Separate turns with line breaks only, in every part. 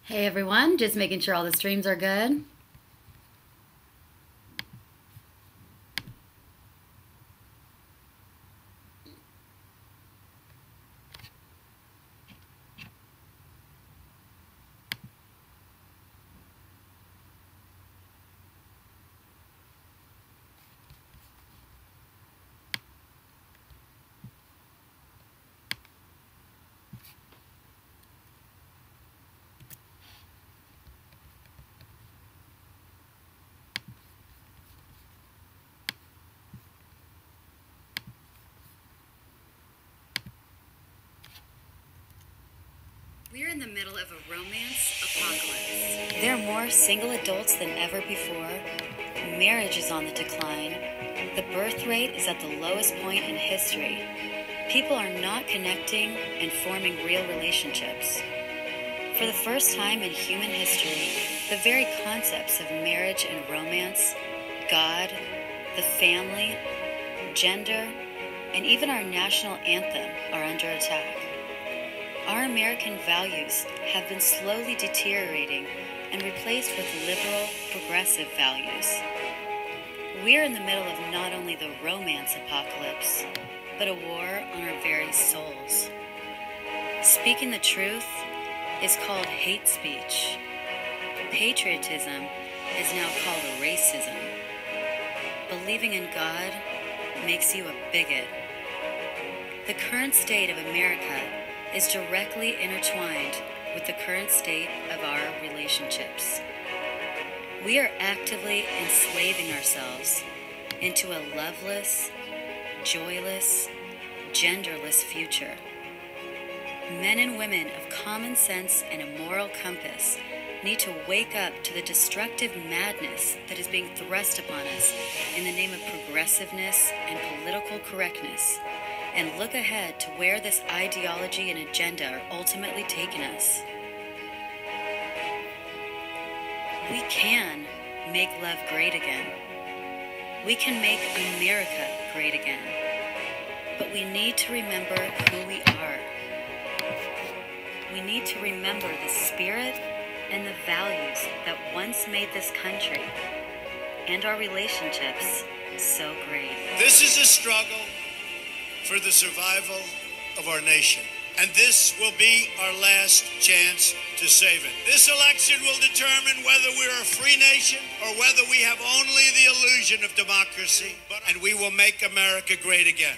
Hey everyone, just making sure all the streams are good. We're in the middle of a romance apocalypse. There are more single adults than ever before. Marriage is on the decline. The birth rate is at the lowest point in history. People are not connecting and forming real relationships. For the first time in human history, the very concepts of marriage and romance, God, the family, gender, and even our national anthem are under attack. Our American values have been slowly deteriorating and replaced with liberal, progressive values. We're in the middle of not only the romance apocalypse, but a war on our very souls. Speaking the truth is called hate speech. Patriotism is now called a racism. Believing in God makes you a bigot. The current state of America is directly intertwined with the current state of our relationships. We are actively enslaving ourselves into a loveless, joyless, genderless future. Men and women of common sense and a moral compass need to wake up to the destructive madness that is being thrust upon us in the name of progressiveness and political correctness, and look ahead to where this ideology and agenda are ultimately taking us. We can make love great again. We can make America great again. But we need to remember who we are. We need to remember the spirit and the values that once made this country and our relationships so great.
This is a struggle for the survival of our nation. And this will be our last chance to save it. This election will determine whether we're a free nation or whether we have only the illusion of democracy. And we will make America great again.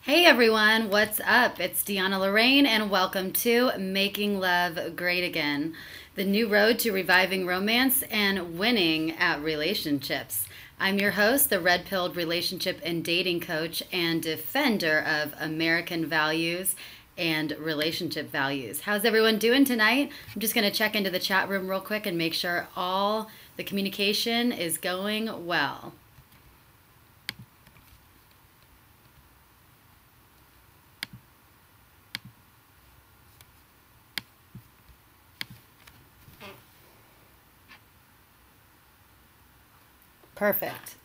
Hey everyone, what's up? It's DeAnna Lorraine and welcome to Making Love Great Again, the new road to reviving romance and winning at relationships. I'm your host, the red-pilled relationship and dating coach and defender of American values and relationship values. How's everyone doing tonight? I'm just going to check into the chat room real quick and make sure all the communication is going well. Perfect.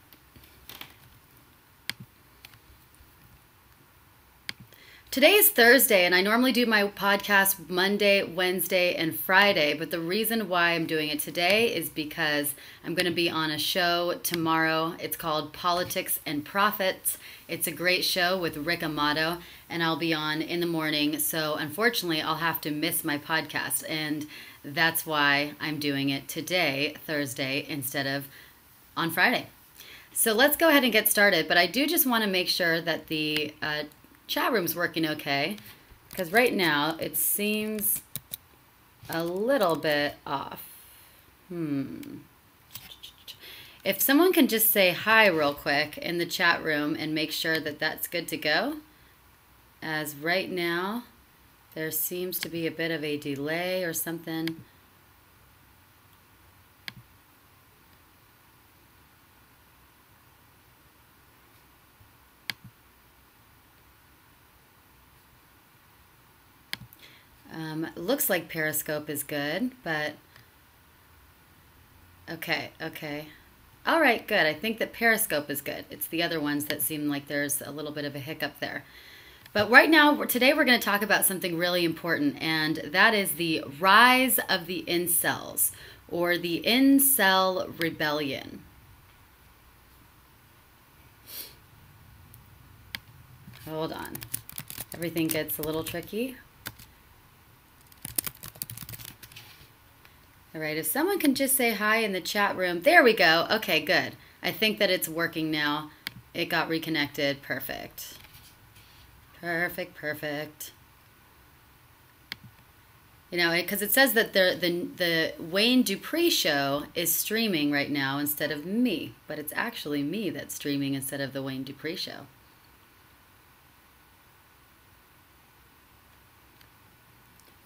Today is Thursday, and I normally do my podcast Monday, Wednesday, and Friday, but the reason why I'm doing it today is because I'm going to be on a show tomorrow. It's called Politics and Profits. It's a great show with Rick Amato, and I'll be on in the morning, so unfortunately I'll have to miss my podcast, and that's why I'm doing it today, Thursday, instead of on Friday. So let's go ahead and get started, but I do just want to make sure that the chat room's working okay, because right now it seems a little bit off. If someone can just say hi real quick in the chat room and make sure that that's good to go, as right now there seems to be a bit of a delay or something. Looks like Periscope is good, but okay. All right, good. I think that Periscope is good. It's the other ones that seem like there's a little bit of a hiccup there. But right now, today we're going to talk about something really important, and that is the rise of the incels, or the incel rebellion. Hold on. Everything gets a little tricky. All right, if someone can just say hi in the chat room. There we go. Okay, good. I think that it's working now. It got reconnected. Perfect. Perfect, perfect. You know, because it says that the Wayne Dupree show is streaming right now instead of me. But it's actually me that's streaming instead of the Wayne Dupree show.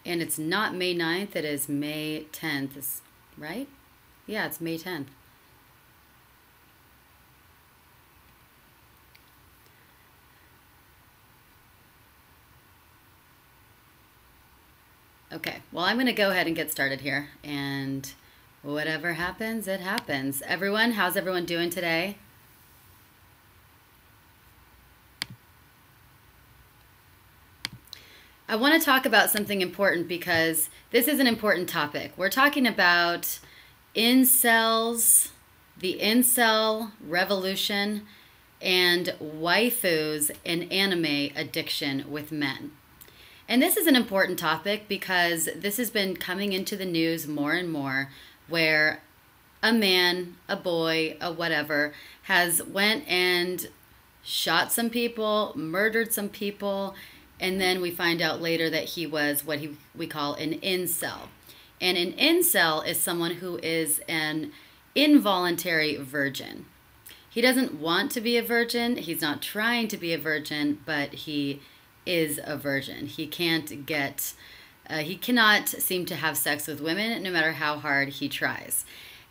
And it's not May 9th, it is May 10th, right? Yeah, it's May 10th. Okay, well, I'm going to go ahead and get started here. And whatever happens, it happens. Everyone, how's everyone doing today? I want to talk about something important because this is an important topic. We're talking about incels, the incel revolution, and waifus and anime addiction with men. And this is an important topic because this has been coming into the news more and more, where a man, a boy, a whatever, has went and shot some people, murdered some people, and then we find out later that he was what we call an incel. And an incel is someone who is an involuntary virgin. He doesn't want to be a virgin. He's not trying to be a virgin, but he is a virgin. He can't get, he cannot seem to have sex with women no matter how hard he tries.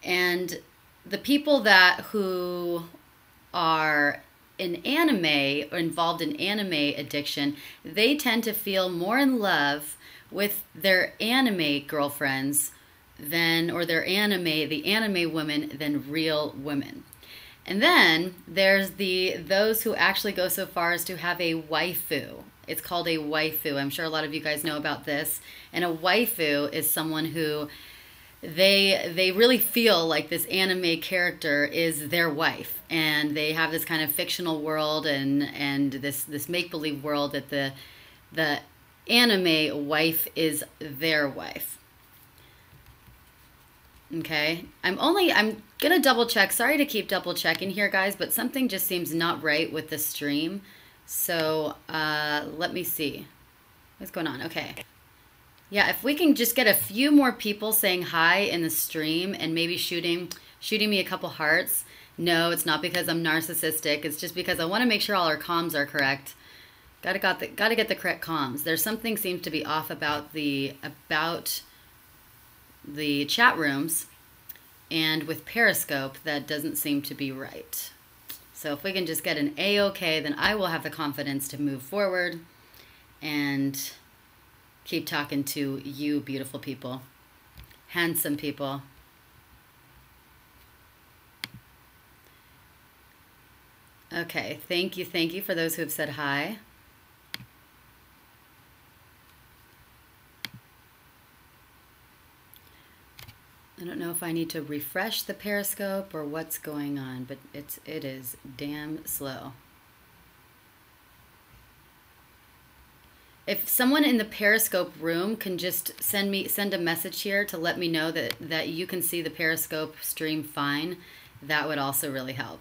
And the people who are in anime or involved in anime addiction, they tend to feel more in love with their anime girlfriends or the anime women than real women. And then there's those who actually go so far as to have a waifu. It's called a waifu. I'm sure a lot of you guys know about this. And a waifu is someone who they really feel like this anime character is their wife, and they have this kind of fictional world and this make-believe world that the anime wife is their wife. Okay, I'm gonna double check. Sorry to keep double checking here, guys, but something just seems not right with the stream. So let me see what's going on. Okay. Yeah, if we can just get a few more people saying hi in the stream and maybe shooting me a couple hearts. No, it's not because I'm narcissistic. It's just because I want to make sure all our comms are correct. Gotta get the correct comms. There's something seems to be off about the chat rooms, and with Periscope that doesn't seem to be right. So if we can just get an A-OK, then I will have the confidence to move forward and keep talking to you beautiful people, handsome people. Okay, thank you for those who have said hi. I don't know if I need to refresh the Periscope or what's going on, but it is damn slow. If someone in the Periscope room can just send a message here to let me know that you can see the Periscope stream fine, that would also really help.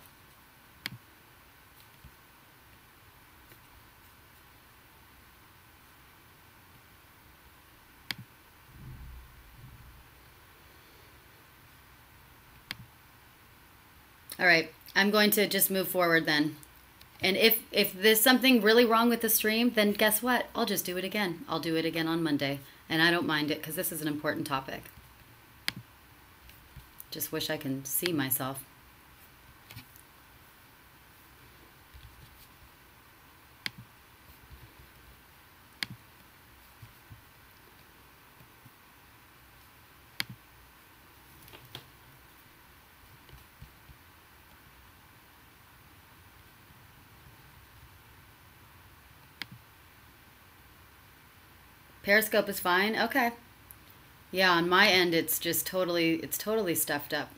All right, I'm going to just move forward then. And if there's something really wrong with the stream, then guess what? I'll just do it again. I'll do it again on Monday. And I don't mind it because this is an important topic. Just wish I can see myself. Periscope is fine? Okay. Yeah, on my end, it's totally stuffed up.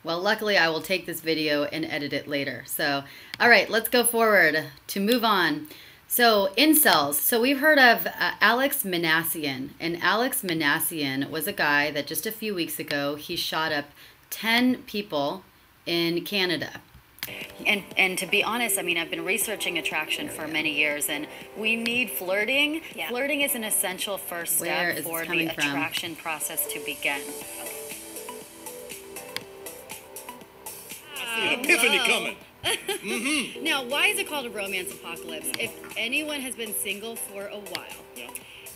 Well, luckily I will take this video and edit it later. So, all right, let's go forward to move on. So, incels. So we've heard of Alex Minassian, and Alex Minassian was a guy that just a few weeks ago, he shot up 10 people in Canada. And to be honest, I mean, I've been researching attraction for many years, and we need flirting. Yeah. Flirting is an essential first step for the attraction process to begin.
Epiphany coming.
Now, why is it called a romance apocalypse? If anyone has been single for a while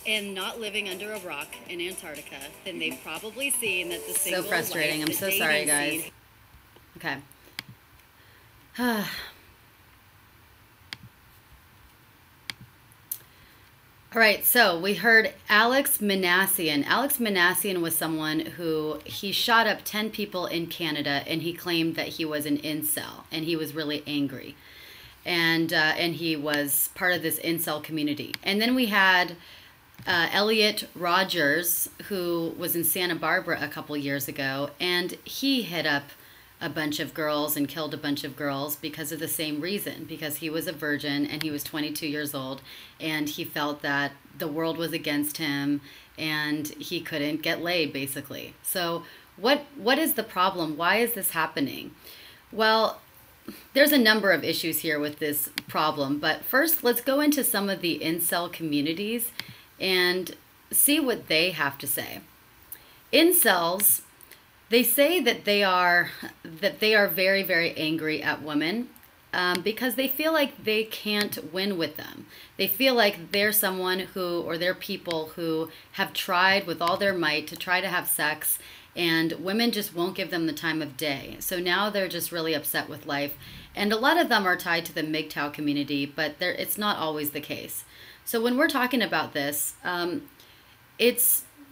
and not living under a rock in Antarctica, then they've probably seen that the single life, frustrating. I'm so sorry, guys. Okay. All right, so we heard Alex Minassian. Alex Minassian was someone who, he shot up 10 people in Canada, and he claimed that he was an incel, and he was really angry. And he was part of this incel community. And then we had Elliot Rogers, who was in Santa Barbara a couple years ago, and he hit up a bunch of girls and killed a bunch of girls because of the same reason, because he was a virgin and he was 22 years old, and he felt that the world was against him and he couldn't get laid, basically. So what is the problem? Why is this happening? Well, there's a number of issues here with this problem, but first let's go into some of the incel communities and see what they have to say. Incels, they say that they are very, very angry at women because they feel like they can't win with them. They feel like they're someone who, or they're people who have tried with all their might to try to have sex, and women just won't give them the time of day. So now they're just really upset with life. And a lot of them are tied to the MGTOW community, but it's not always the case. So when we're talking about this,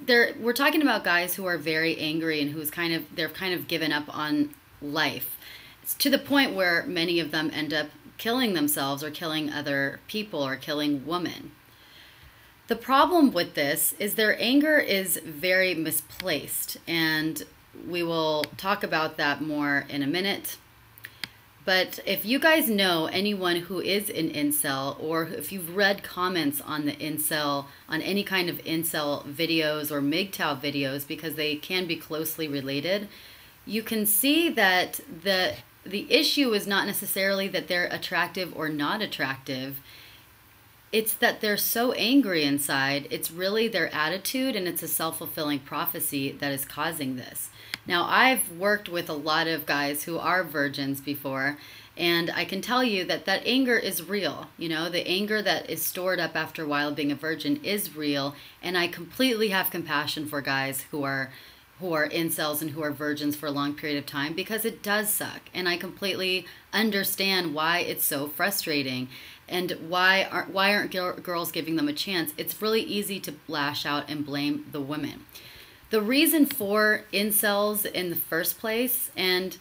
we're talking about guys who are very angry and they're kind of given up on life. It's to the point where many of them end up killing themselves or killing other people or killing women. The problem with this is their anger is very misplaced, and we will talk about that more in a minute. But if you guys know anyone who is an incel, or if you've read comments on the incel, on any kind of incel videos or MGTOW videos, because they can be closely related, you can see that the issue is not necessarily that they're attractive or not attractive. It's that they're so angry inside. It's really their attitude, and it's a self-fulfilling prophecy that is causing this. Now, I've worked with a lot of guys who are virgins before, and I can tell you that that anger is real. You know, the anger that is stored up after a while being a virgin is real, and I completely have compassion for guys who are incels and who are virgins for a long period of time, because it does suck, and I completely understand why it's so frustrating and why aren't girls giving them a chance. It's really easy to lash out and blame the women. The reason for incels in the first place, and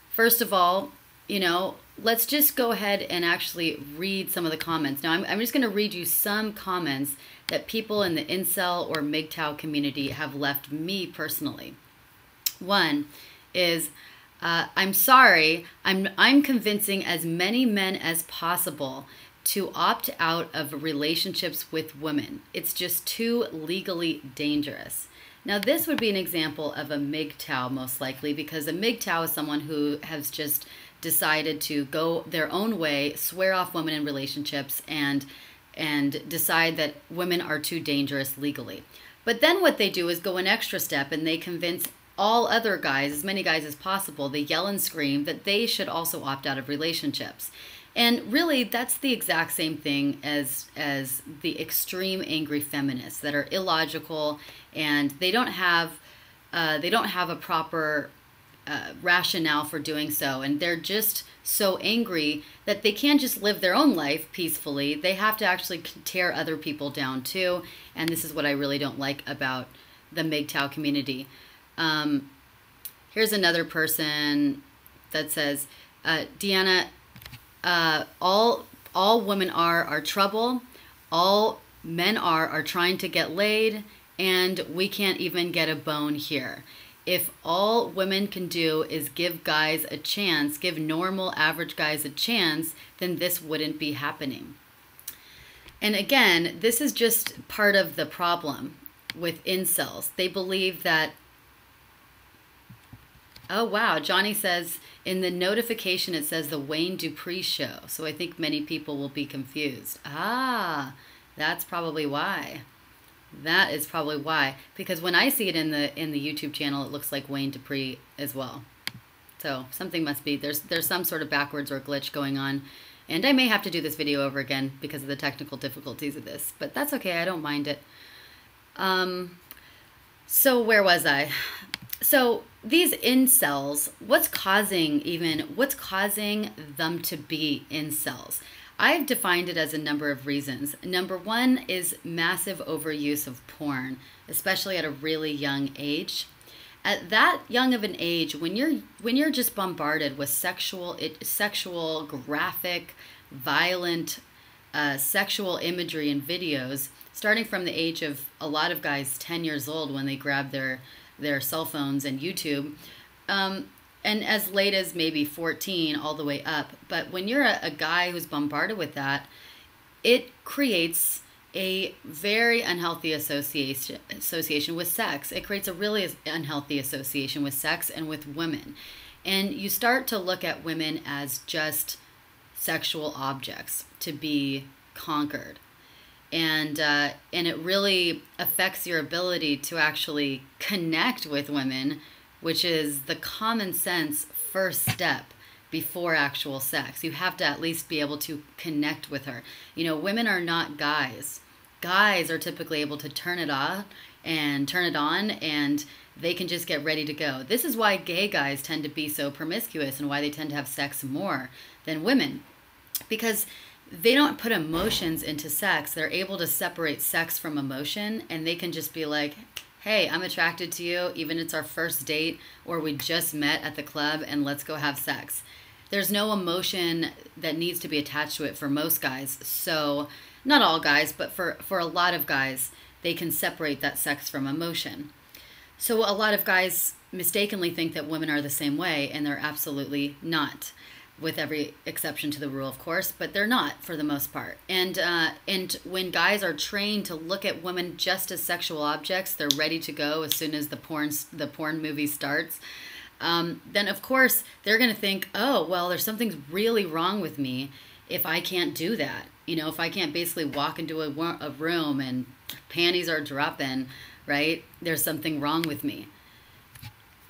first of all, you know, let's just go ahead and actually read some of the comments. Now, I'm just going to read you some comments that people in the incel or MGTOW community have left me personally. One is, I'm sorry, I'm convincing as many men as possible to opt out of relationships with women. It's just too legally dangerous. Now, this would be an example of a MGTOW, most likely, because a MGTOW is someone who has just decided to go their own way, swear off women in relationships, and decide that women are too dangerous legally. But then what they do is go an extra step, and they convince all other guys, as many guys as possible, they yell and scream that they should also opt out of relationships. And really, that's the exact same thing as the extreme angry feminists that are illogical, and they don't have a proper rationale for doing so, and they're just so angry that they can't just live their own life peacefully. They have to actually tear other people down too, and this is what I really don't like about the MGTOW community. Here's another person that says, DeAnna, all all women are trouble, all men are trying to get laid, and we can't even get a bone here. If all women can do is give guys a chance, give normal average guys a chance, then this wouldn't be happening. And again, this is just part of the problem with incels. They believe that, oh wow, Johnny says in the notification it says the Wayne Dupree show. So I think many people will be confused. Ah, that's probably why. That is probably why. Because when I see it in the YouTube channel, it looks like Wayne Dupree as well. So something must be, there's some sort of backwards or glitch going on. And I may have to do this video over again because of the technical difficulties of this. But that's okay, I don't mind it. So where was I? So these incels, what's causing them to be incels? I've defined it as a number of reasons. Number one is massive overuse of porn, especially at a really young age. At that young of an age, when you're just bombarded with sexual, graphic, violent, sexual imagery and videos, starting from the age of a lot of guys 10 years old when they grab their cell phones and YouTube, and as late as maybe 14 all the way up. But when you're a guy who's bombarded with that, it creates a very unhealthy association with sex. It creates a really unhealthy association with sex and with women. And you start to look at women as just sexual objects to be conquered. And it really affects your ability to actually connect with women, which is the common sense first step before actual sex. You have to at least be able to connect with her. You know, women are not guys. Guys are typically able to turn it off and turn it on, and they can just get ready to go. This is why gay guys tend to be so promiscuous and why they tend to have sex more than women, because they don't put emotions into sex. They're able to separate sex from emotion, and they can just be like, hey, I'm attracted to you, even if it's our first date or we just met at the club and let's go have sex. There's no emotion that needs to be attached to it for most guys. So, not all guys, but for a lot of guys, they can separate that sex from emotion. So a lot of guys mistakenly think that women are the same way, and they're absolutely not, with every exception to the rule, of course, but they're not for the most part. And when guys are trained to look at women just as sexual objects, they're ready to go as soon as the porn movie starts. Then of course they're going to think, oh, well, there's something really wrong with me if I can't do that. You know, if I can't basically walk into a room and panties are dropping, right? There's something wrong with me.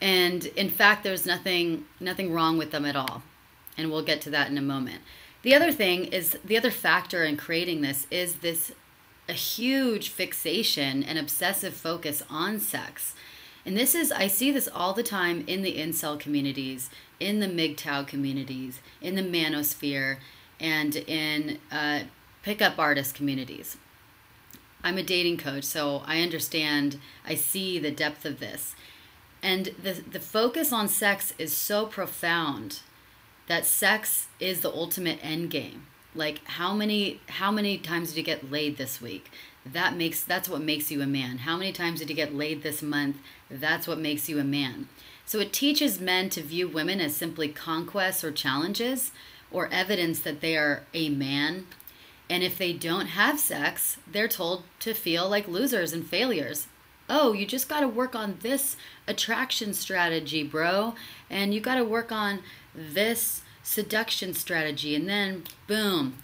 And in fact, there's nothing wrong with them at all. And we'll get to that in a moment. The other thing is, the other factor in creating this is a huge fixation and obsessive focus on sex. And this is, I see this all the time in the incel communities, in the MGTOW communities, in the manosphere, and in pickup artist communities. I'm a dating coach, so I understand, I see the depth of this. And the focus on sex is so profound that sex is the ultimate end game. Like, how many times did you get laid this week? That's what makes you a man. How many times did you get laid this month? That's what makes you a man. So it teaches men to view women as simply conquests or challenges, or evidence that they are a man. And if they don't have sex, they're told to feel like losers and failures. Oh, you just got to work on this attraction strategy, bro. And you got to work on this seduction strategy. And then, boom,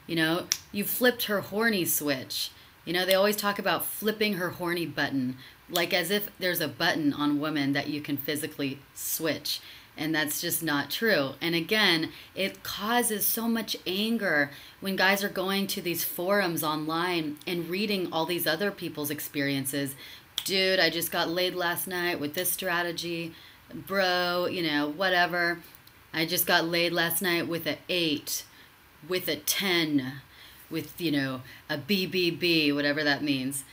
you know, you flipped her horny switch. You know, they always talk about flipping her horny button, like as if there's a button on women that you can physically switch. And that's just not true. And again, it causes so much anger when guys are going to these forums online and reading all these other people's experiences. Dude, I just got laid last night with this strategy. Bro, you know, whatever. I just got laid last night with an 8, with a 10, with, you know, a BBB, whatever that means.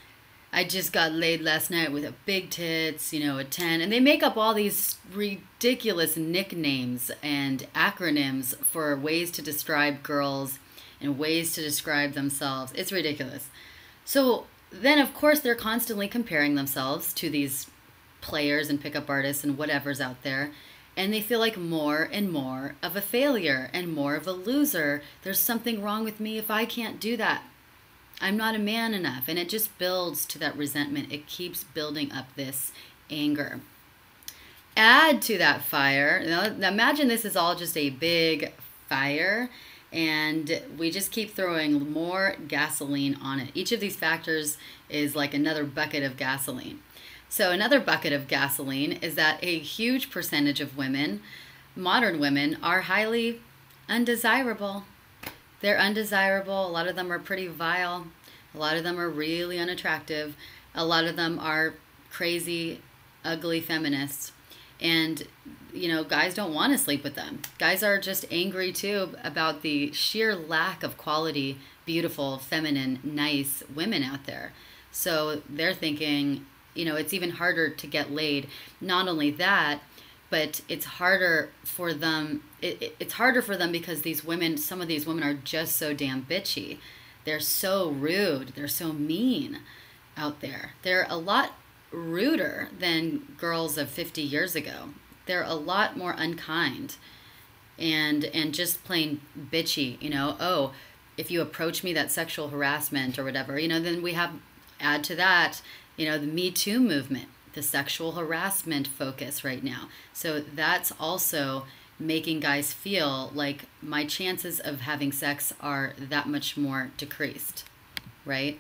I just got laid last night with a big tits, you know, a 10. And they make up all these ridiculous nicknames and acronyms for ways to describe girls and ways to describe themselves. It's ridiculous. So then, of course, they're constantly comparing themselves to these players and pickup artists and whatever's out there. And they feel like more and more of a failure and more of a loser. There's something wrong with me if I can't do that. I'm not a man enough. And it just builds to that resentment. It keeps building up this anger. Add to that fire. Now imagine this is all just a big fire, and we just keep throwing more gasoline on it. Each of these factors is like another bucket of gasoline. So another bucket of gasoline is that a huge percentage of women, modern women, are highly undesirable. They're undesirable. A lot of them are pretty vile. A lot of them are really unattractive. A lot of them are crazy, ugly feminists. And, you know, guys don't want to sleep with them. Guys are just angry, too, about the sheer lack of quality, beautiful, feminine, nice women out there. So they're thinking, you know, it's even harder to get laid. Not only that, but it's harder for them. It's harder for them because these women, some of these women are just so damn bitchy. They're so rude. They're so mean out there. They're a lot ruder than girls of 50 years ago. They're a lot more unkind and just plain bitchy, you know. Oh, if you approach me, that's sexual harassment or whatever, you know. Then we have, add to that, you know, the Me Too movement, the sexual harassment focus right now. So that's also making guys feel like my chances of having sex are that much more decreased, right?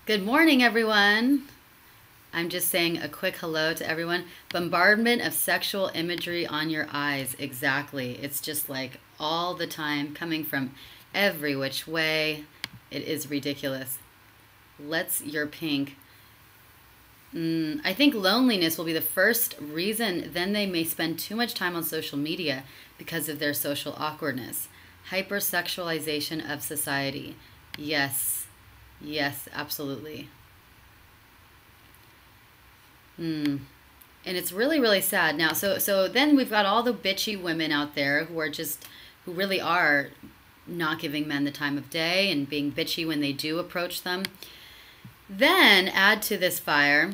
Good morning, everyone. I'm just saying a quick hello to everyone. Bombardment of sexual imagery on your eyes. Exactly. It's just like all the time coming from every which way. It is ridiculous. Let's your pink. I think loneliness will be the first reason. Then they may spend too much time on social media because of their social awkwardness. Hypersexualization of society. Yes. Yes, absolutely. And it's really, really sad. Now, so then we've got all the bitchy women out there who really are not giving men the time of day and being bitchy when they do approach them. Then add to this fire.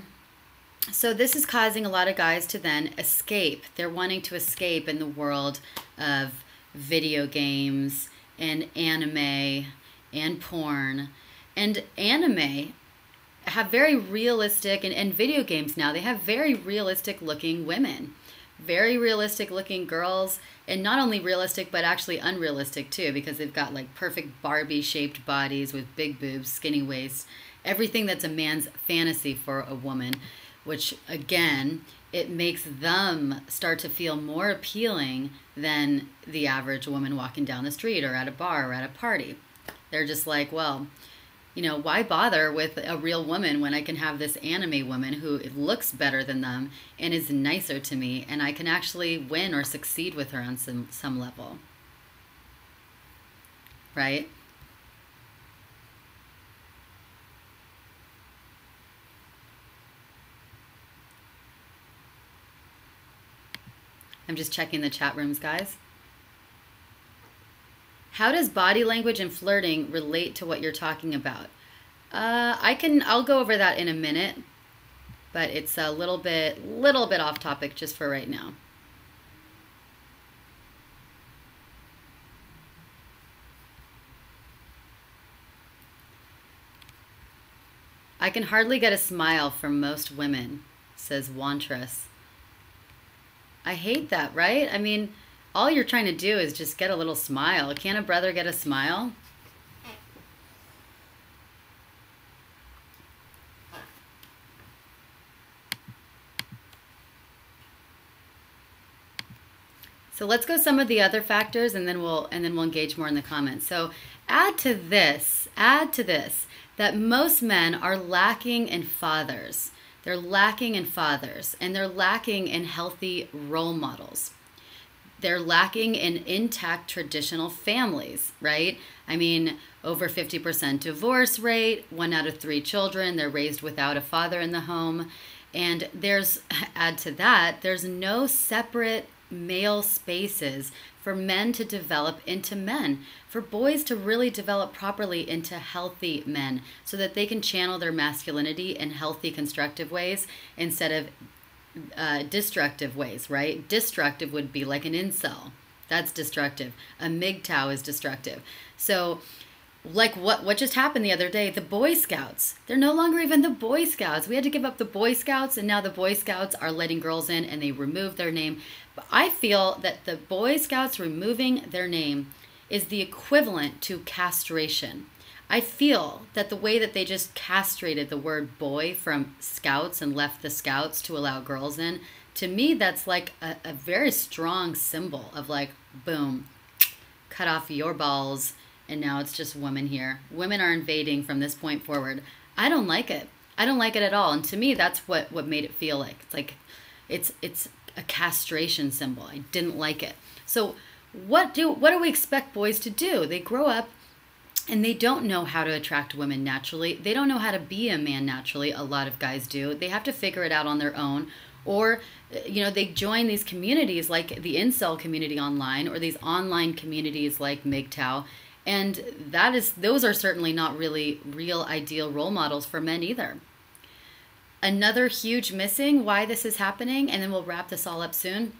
So this is causing a lot of guys to then escape. They're wanting to escape in the world of video games and anime and porn. And anime have very realistic, and video games now, they have very realistic looking women. Very realistic looking girls, and not only realistic, but actually unrealistic too, because they've got like perfect Barbie shaped bodies with big boobs, skinny waists, everything that's a man's fantasy for a woman, which again, it makes them start to feel more appealing than the average woman walking down the street or at a bar or at a party. They're just like, well, you know, why bother with a real woman when I can have this anime woman who looks better than them and is nicer to me, and I can actually win or succeed with her on some level, right? I'm just checking the chat rooms, guys. How does body language and flirting relate to what you're talking about? I'll go over that in a minute, but it's a little bit off topic just for right now. I can hardly get a smile from most women, says Wantress. I hate that, right? I mean, all you're trying to do is just get a little smile. Can't a brother get a smile? So let's go some of the other factors, and then we'll engage more in the comments. So add to this that most men are lacking in fathers. They're lacking in fathers, and they're lacking in healthy role models. They're lacking in intact traditional families, right? I mean, over 50% divorce rate, 1 out of 3 children, they're raised without a father in the home. And add to that, there's no separate male spaces for men to develop into men, for boys to really develop properly into healthy men so that they can channel their masculinity in healthy, constructive ways instead of destructive ways, right? Destructive would be like an incel. That's destructive. A MGTOW is destructive. So like what just happened the other day, the Boy Scouts, they're no longer even the Boy Scouts. We had to give up the Boy Scouts, and now the Boy Scouts are letting girls in, and they removed their name. But I feel that the Boy Scouts removing their name is the equivalent to castration. I feel that the way that they just castrated the word boy from scouts and left the scouts to allow girls in, to me that's like a very strong symbol of like, boom, cut off your balls, and now it's just women here. Women are invading from this point forward. I don't like it. I don't like it at all. And to me, that's what made it feel like. It's like, it's a castration symbol. I didn't like it. So what do we expect boys to do? They grow up and they don't know how to attract women naturally. They don't know how to be a man naturally. A lot of guys do. They have to figure it out on their own. Or, you know, they join these communities like the incel community online, or these online communities like MGTOW. And those are certainly not really real ideal role models for men either. Another huge missing, why this is happening, and then we'll wrap this all up soon,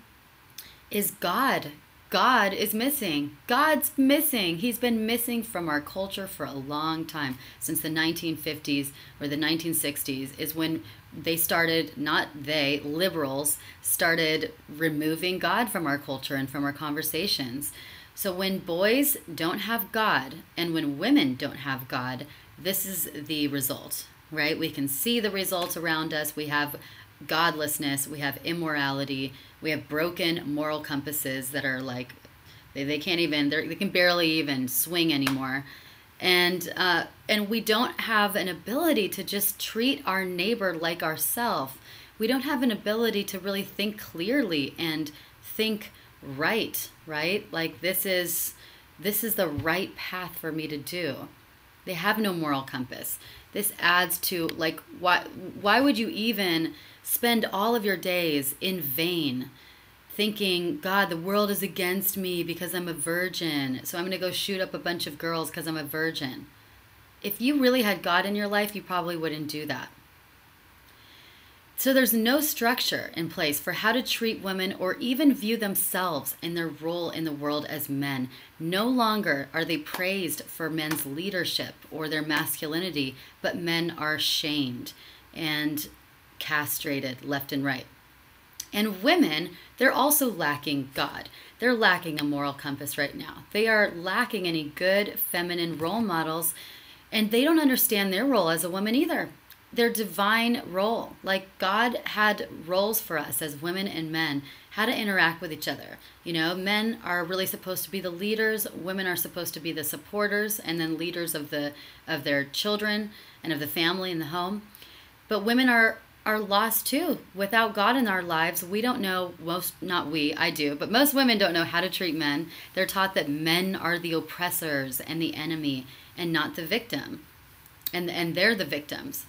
is God. God is missing. God's missing. He's been missing from our culture for a long time. Since the 1950s or the 1960s is when they started, liberals started removing God from our culture and from our conversations. So when boys don't have God and when women don't have God, this is the result, right? We can see the results around us. We have godlessness, we have immorality, we have broken moral compasses that are like, they can barely even swing anymore. And we don't have an ability to just treat our neighbor like ourselves. We don't have an ability to really think clearly and think right? Like this is the right path for me to do. They have no moral compass. This adds to, like, why would you even spend all of your days in vain thinking, God, the world is against me because I'm a virgin, so I'm going to go shoot up a bunch of girls because I'm a virgin? If you really had God in your life, you probably wouldn't do that. So there's no structure in place for how to treat women or even view themselves and their role in the world as men. No longer are they praised for men's leadership or their masculinity, but men are shamed and castrated left and right. And women, they're also lacking God. They're lacking a moral compass right now. They are lacking any good feminine role models, and they don't understand their role as a woman either. Their divine role. Like God had roles for us as women and men, how to interact with each other. You know, men are really supposed to be the leaders, women are supposed to be the supporters and then leaders of their children and of the family and the home. But women are lost too. Without God in our lives, we don't know, I do, but most women don't know how to treat men. They're taught that men are the oppressors and the enemy and not the victim. And they're the victims.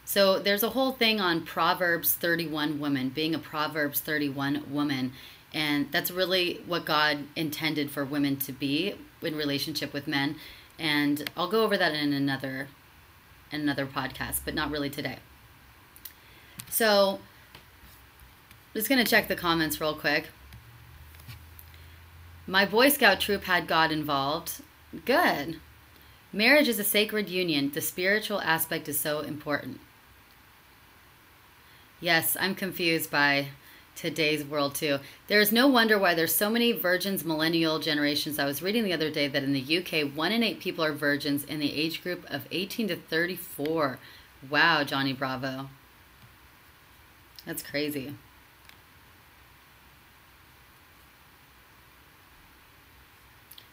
So there's a whole thing on Proverbs 31 woman, being a Proverbs 31 woman. And that's really what God intended for women to be in relationship with men. And I'll go over that in another podcast, but not really today. So I'm just going to check the comments real quick. My Boy Scout troop had God involved. Good. Marriage is a sacred union. The spiritual aspect is so important. Yes, I'm confused by today's world too. There is no wonder why there's so many virgins millennial generations. I was reading the other day that in the UK, 1 in 8 people are virgins in the age group of 18 to 34. Wow, Johnny Bravo. That's crazy.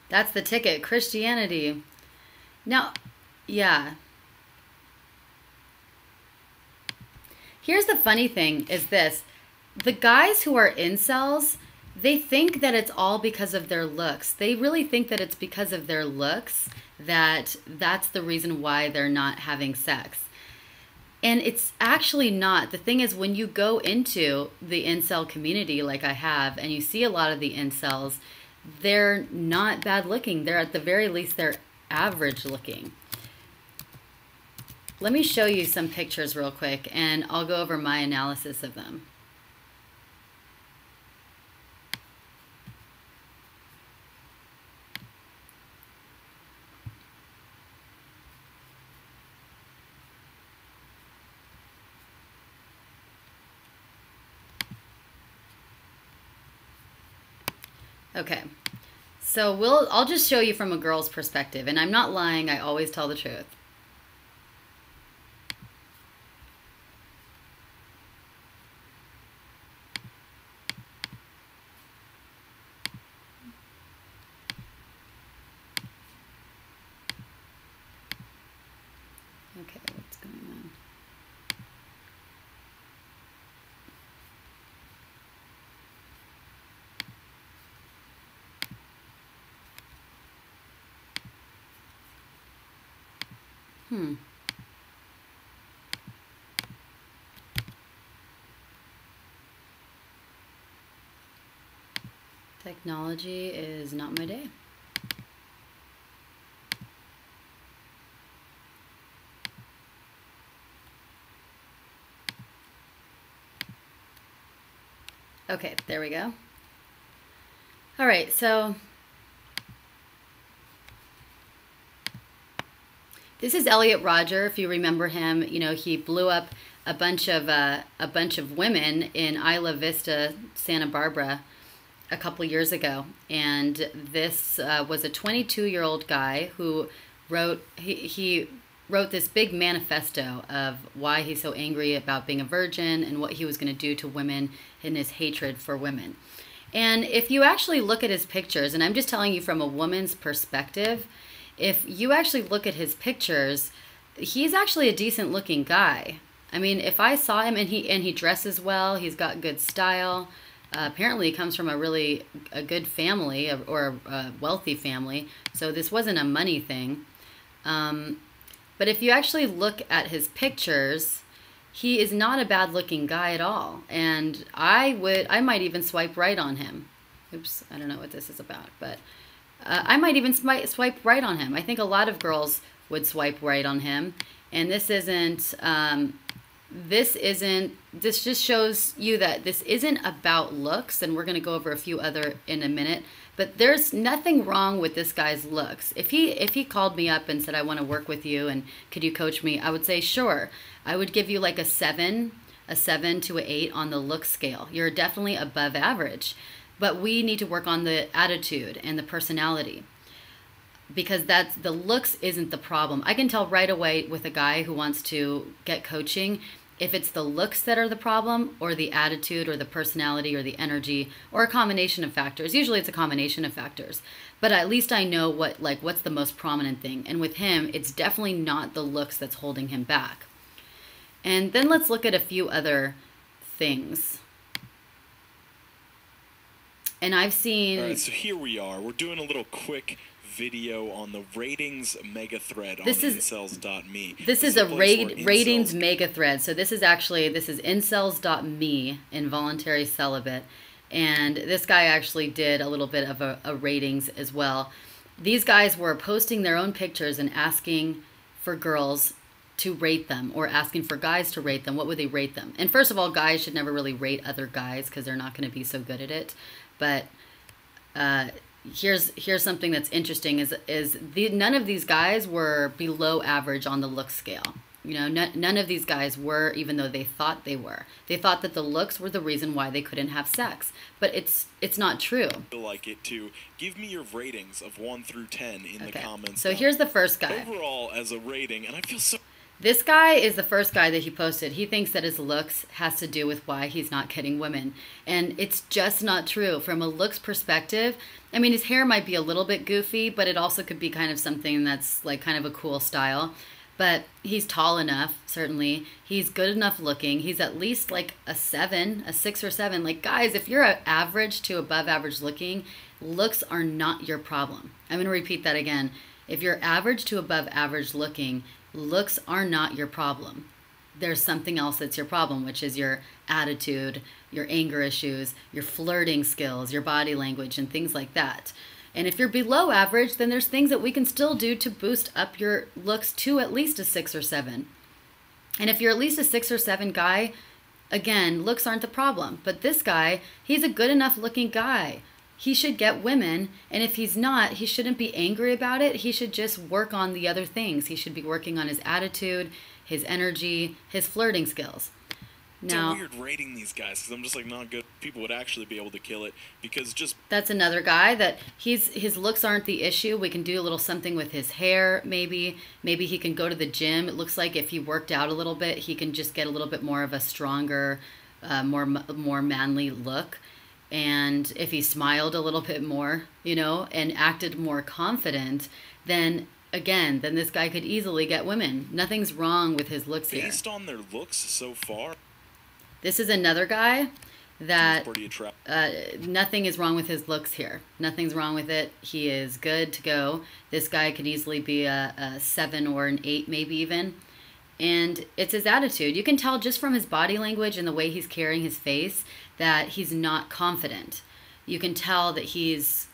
That's the ticket, Christianity. Now, yeah. Here's the funny thing is this. The guys who are incels, they think that it's all because of their looks. They really think that it's because of their looks that's the reason why they're not having sex. And it's actually not. The thing is, when you go into the incel community like I have, and you see a lot of the incels, they're not bad looking. They're at the very least, they're average looking. Let me show you some pictures real quick, and I'll go over my analysis of them. Okay, so I'll just show you from a girl's perspective, and I'm not lying, I always tell the truth. Okay, what's going on? Technology is not my day. Okay, there we go. All right, so this is Elliot Rodger. If you remember him, you know, he blew up a bunch of women in Isla Vista, Santa Barbara, a couple years ago. And this was a 22-year-old guy who wrote he wrote this big manifesto of why he's so angry about being a virgin and what he was going to do to women and his hatred for women. And if you actually look at his pictures, and I'm just telling you from a woman's perspective, if you actually look at his pictures, he's actually a decent looking guy. I mean, if I saw him, and he dresses well, he's got good style. Apparently he comes from a good family, or a wealthy family. So this wasn't a money thing. But if you actually look at his pictures, he is not a bad looking guy at all. And I might even swipe right on him. Oops, I don't know what this is about, but I might even swipe right on him. I think a lot of girls would swipe right on him. And this just shows you that this isn't about looks, and we're going to go over a few other in a minute, but there's nothing wrong with this guy's looks. If he called me up and said, I want to work with you and could you coach me, I would say sure. I would give you like a 7 to an 8 on the look scale. You're definitely above average, but we need to work on the attitude and the personality, because the looks isn't the problem. I can tell right away with a guy who wants to get coaching if it's the looks that are the problem, or the attitude, or the personality, or the energy, or a combination of factors. Usually it's a combination of factors, but at least I know what's the most prominent thing. And with him, it's definitely not the looks that's holding him back. And then let's look at a few other things. And I've seen...
All right, so here we are. We're doing a little quick video on the ratings mega thread on incels.me.
This is a ratings mega thread. So this is incels.me, involuntary celibate. And this guy actually did a little bit of a ratings as well. These guys were posting their own pictures and asking for girls to rate them, or asking for guys to rate them. What would they rate them? And first of all, guys should never really rate other guys because they're not going to be so good at it. But here's something that's interesting is none of these guys were below average on the look scale. You know, none of these guys were, even though they thought they were. They thought that the looks were the reason why they couldn't have sex, but it's not true.
Like it to give me your ratings of 1 through 10 in the comments.
So here's the first guy.
Overall, as a rating, and I feel so.
This guy is the first guy that he posted. He thinks that his looks has to do with why he's not getting women. And it's just not true. From a looks perspective, I mean, his hair might be a little bit goofy, but it also could be kind of something that's like kind of a cool style. But he's tall enough, certainly. He's good enough looking. He's at least like a 6 or 7. Like, guys, if you're average to above average looking, looks are not your problem. I'm going to repeat that again. If you're average to above average looking, looks are not your problem. there's something else that's your problem, which is your attitude, your anger issues, your flirting skills, your body language, and things like that. And if you're below average, then there's things that we can still do to boost up your looks to at least a 6 or 7. And if you're at least a 6 or 7 guy, again, looks aren't the problem. But this guy, he's a good enough looking guy. He should get women, and if he's not, he shouldn't be angry about it. He should just work on the other things. He should be working on his attitude, his energy, his flirting skills. Now,
it's so weird rating these guys, because I'm just like, not good. People would actually be able to kill it, because just...
That's another guy that his looks aren't the issue. We can do a little something with his hair, maybe. Maybe he can go to the gym. It looks like if he worked out a little bit, he can just get a little bit more of a stronger, more manly look. And if he smiled a little bit more, you know, and acted more confident, then again, then this guy could easily get women. Nothing's wrong with his looks here.
Based on their looks so far,
this is another guy that
pretty attractive.
Nothing is wrong with his looks here. Nothing's wrong with it. He is good to go. This guy could easily be a 7 or an 8, maybe even. And it's his attitude. You can tell just from his body language and the way he's carrying his face that he's not confident. You can tell that he's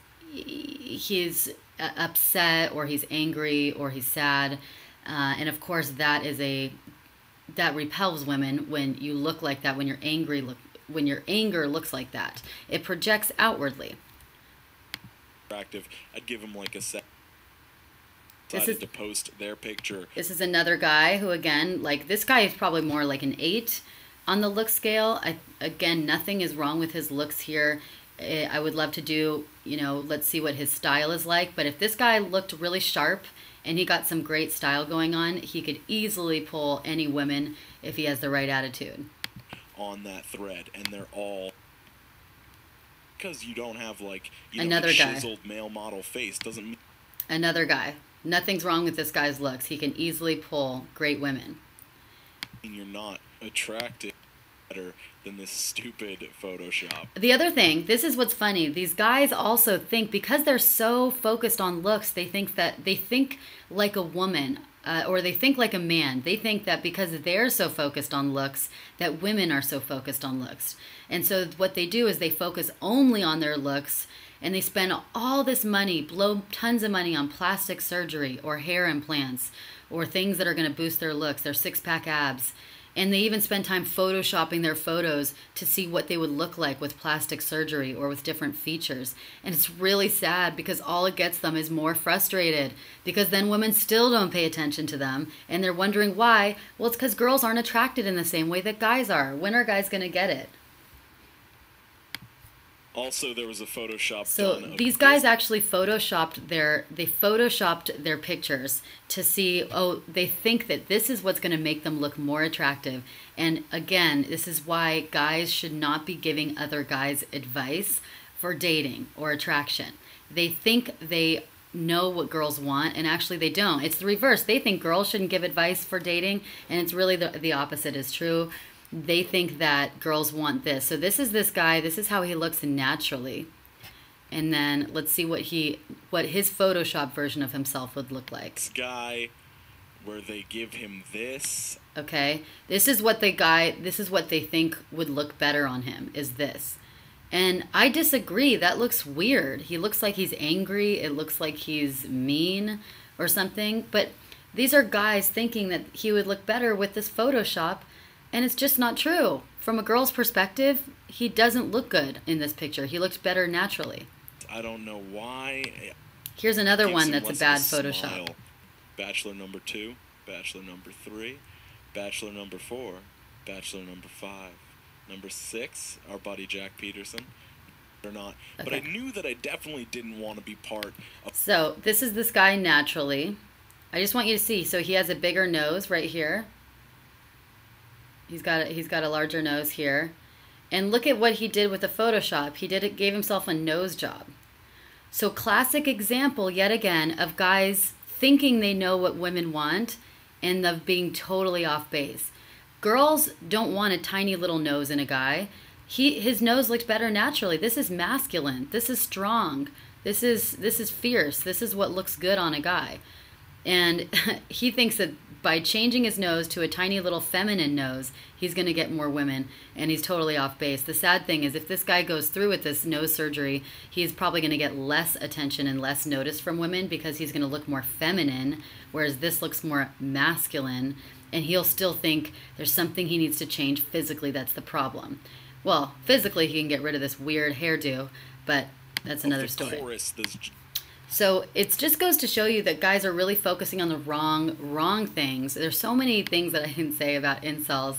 upset, or he's angry, or he's sad. And of course that repels women when you look like that, when you're angry, when your anger looks like that. It projects outwardly.
Attractive. I'd give him like a 7. Decided to post their picture.
This is another guy who, again, like this guy is probably more like an 8 on the look scale. Again, nothing is wrong with his looks here. I would love to do, you know, let's see what his style is like. But if this guy looked really sharp and he got some great style going on, he could easily pull any women if he has the right attitude.
On that thread, and they're all, because you don't have like, you know,
another
the
guy.
chiseled male model face doesn't mean...
Another guy. Nothing's wrong with this guy's looks. He can easily pull great women.
And you're not attractive better than this stupid Photoshop.
The other thing, this is what's funny. These guys also think, because they're so focused on looks, they think like a woman, or they think like a man. They think that because they're so focused on looks, that women are so focused on looks. And so what they do is they focus only on their looks, and they spend all this money, blow tons of money on plastic surgery or hair implants or things that are going to boost their looks, their 6-pack abs. And they even spend time photoshopping their photos to see what they would look like with plastic surgery or with different features. And it's really sad, because all it gets them is more frustrated, because then women still don't pay attention to them, and they're wondering why. Well, it's because girls aren't attracted in the same way that guys are. When are guys going to get it?
Also, there was a Photoshop
so
done of
these guys actually photoshopped their pictures to see, oh, they think that this is what's going to make them look more attractive. And again, this is why guys should not be giving other guys advice for dating or attraction. They think they know what girls want, and actually they don't. It's the reverse. They think girls shouldn't give advice for dating, and it's really the opposite is true. They think that girls want this. So this is this guy. This is how he looks naturally. And then let's see what his Photoshop version of himself would look like.
This guy, where they give him this.
Okay. This is what they think would look better on him, is this. And I disagree. That looks weird. He looks like he's angry. It looks like he's mean or something. But these are guys thinking that he would look better with this Photoshop. And it's just not true. From a girl's perspective, he doesn't look good in this picture. He looks better naturally.
I don't know why.
Here's another one that's a bad Photoshop.
Smile. Bachelor number 2, Bachelor number 3, Bachelor number 4, Bachelor number 5, number 6, our buddy Jack Peterson. Or not. Okay. But I knew that I definitely didn't want to be part of...
So this is this guy naturally. I just want you to see. So he has a bigger nose right here. He's got a larger nose here. And look at what he did with the Photoshop. He gave himself a nose job. So classic example, yet again, of guys thinking they know what women want and of being totally off base. Girls don't want a tiny little nose in a guy. His nose looked better naturally. This is masculine. This is strong. This is fierce. This is what looks good on a guy. And he thinks that by changing his nose to a tiny little feminine nose, he's going to get more women, and he's totally off base. The sad thing is if this guy goes through with this nose surgery, he's probably going to get less attention and less notice from women because he's going to look more feminine, whereas this looks more masculine, and he'll still think there's something he needs to change physically. That's the problem. Well, physically he can get rid of this weird hairdo, but that's another story. So it just goes to show you that guys are really focusing on the wrong things. There's so many things that I didn't say about incels.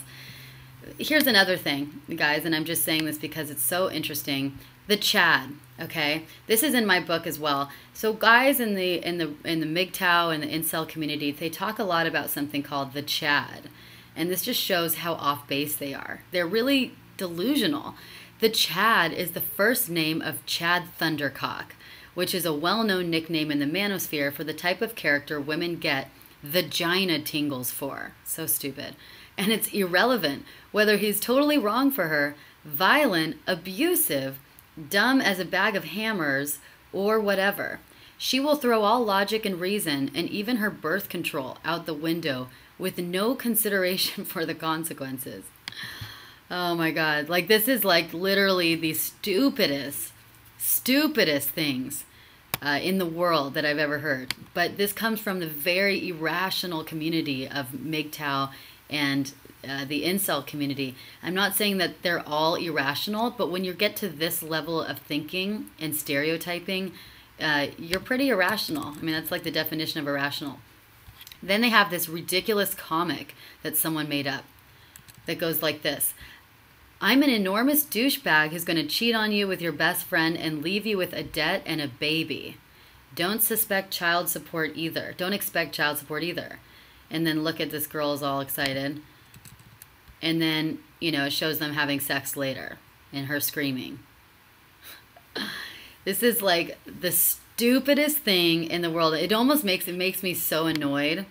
Here's another thing, guys, and I'm just saying this because it's so interesting. The Chad, okay? This is in my book as well. So guys in the MGTOW and the incel community, they talk a lot about something called the Chad. And this just shows how off base they are. They're really delusional. The Chad is the first name of Chad Thundercock, which is a well-known nickname in the manosphere for the type of character women get vagina tingles for. So stupid. And it's irrelevant whether he's totally wrong for her, violent, abusive, dumb as a bag of hammers, or whatever. She will throw all logic and reason and even her birth control out the window with no consideration for the consequences. Oh my God. Like, this is like literally the stupidest things in the world that I've ever heard. But this comes from the very irrational community of MGTOW and the incel community. I'm not saying that they're all irrational, but when you get to this level of thinking and stereotyping, you're pretty irrational. I mean, that's like the definition of irrational. Then they have this ridiculous comic that someone made up that goes like this. I'm an enormous douchebag who's going to cheat on you with your best friend and leave you with a debt and a baby. Don't suspect child support either. Don't expect child support either. And then look at this girl's all excited. And then, you know, it shows them having sex later and her screaming. This is like the stupidest thing in the world. It almost makes me so annoyed.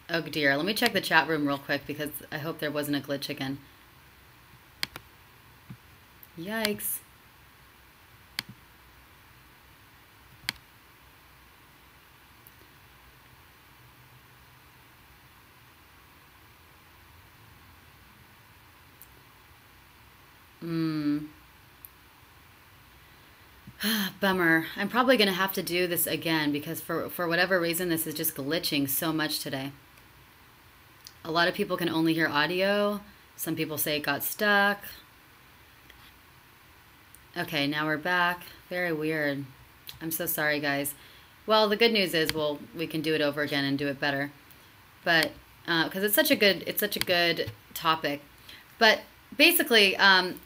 Oh dear, let me check the chat room real quick because I hope there wasn't a glitch again. Yikes. Bummer. I'm probably going to have to do this again because for whatever reason this is just glitching so much today. A lot of people can only hear audio. Some people say it got stuck. Okay, now we're back. Very weird. I'm so sorry, guys. Well, the good news is, we can do it over again and do it better. But because it's such a good topic. But basically,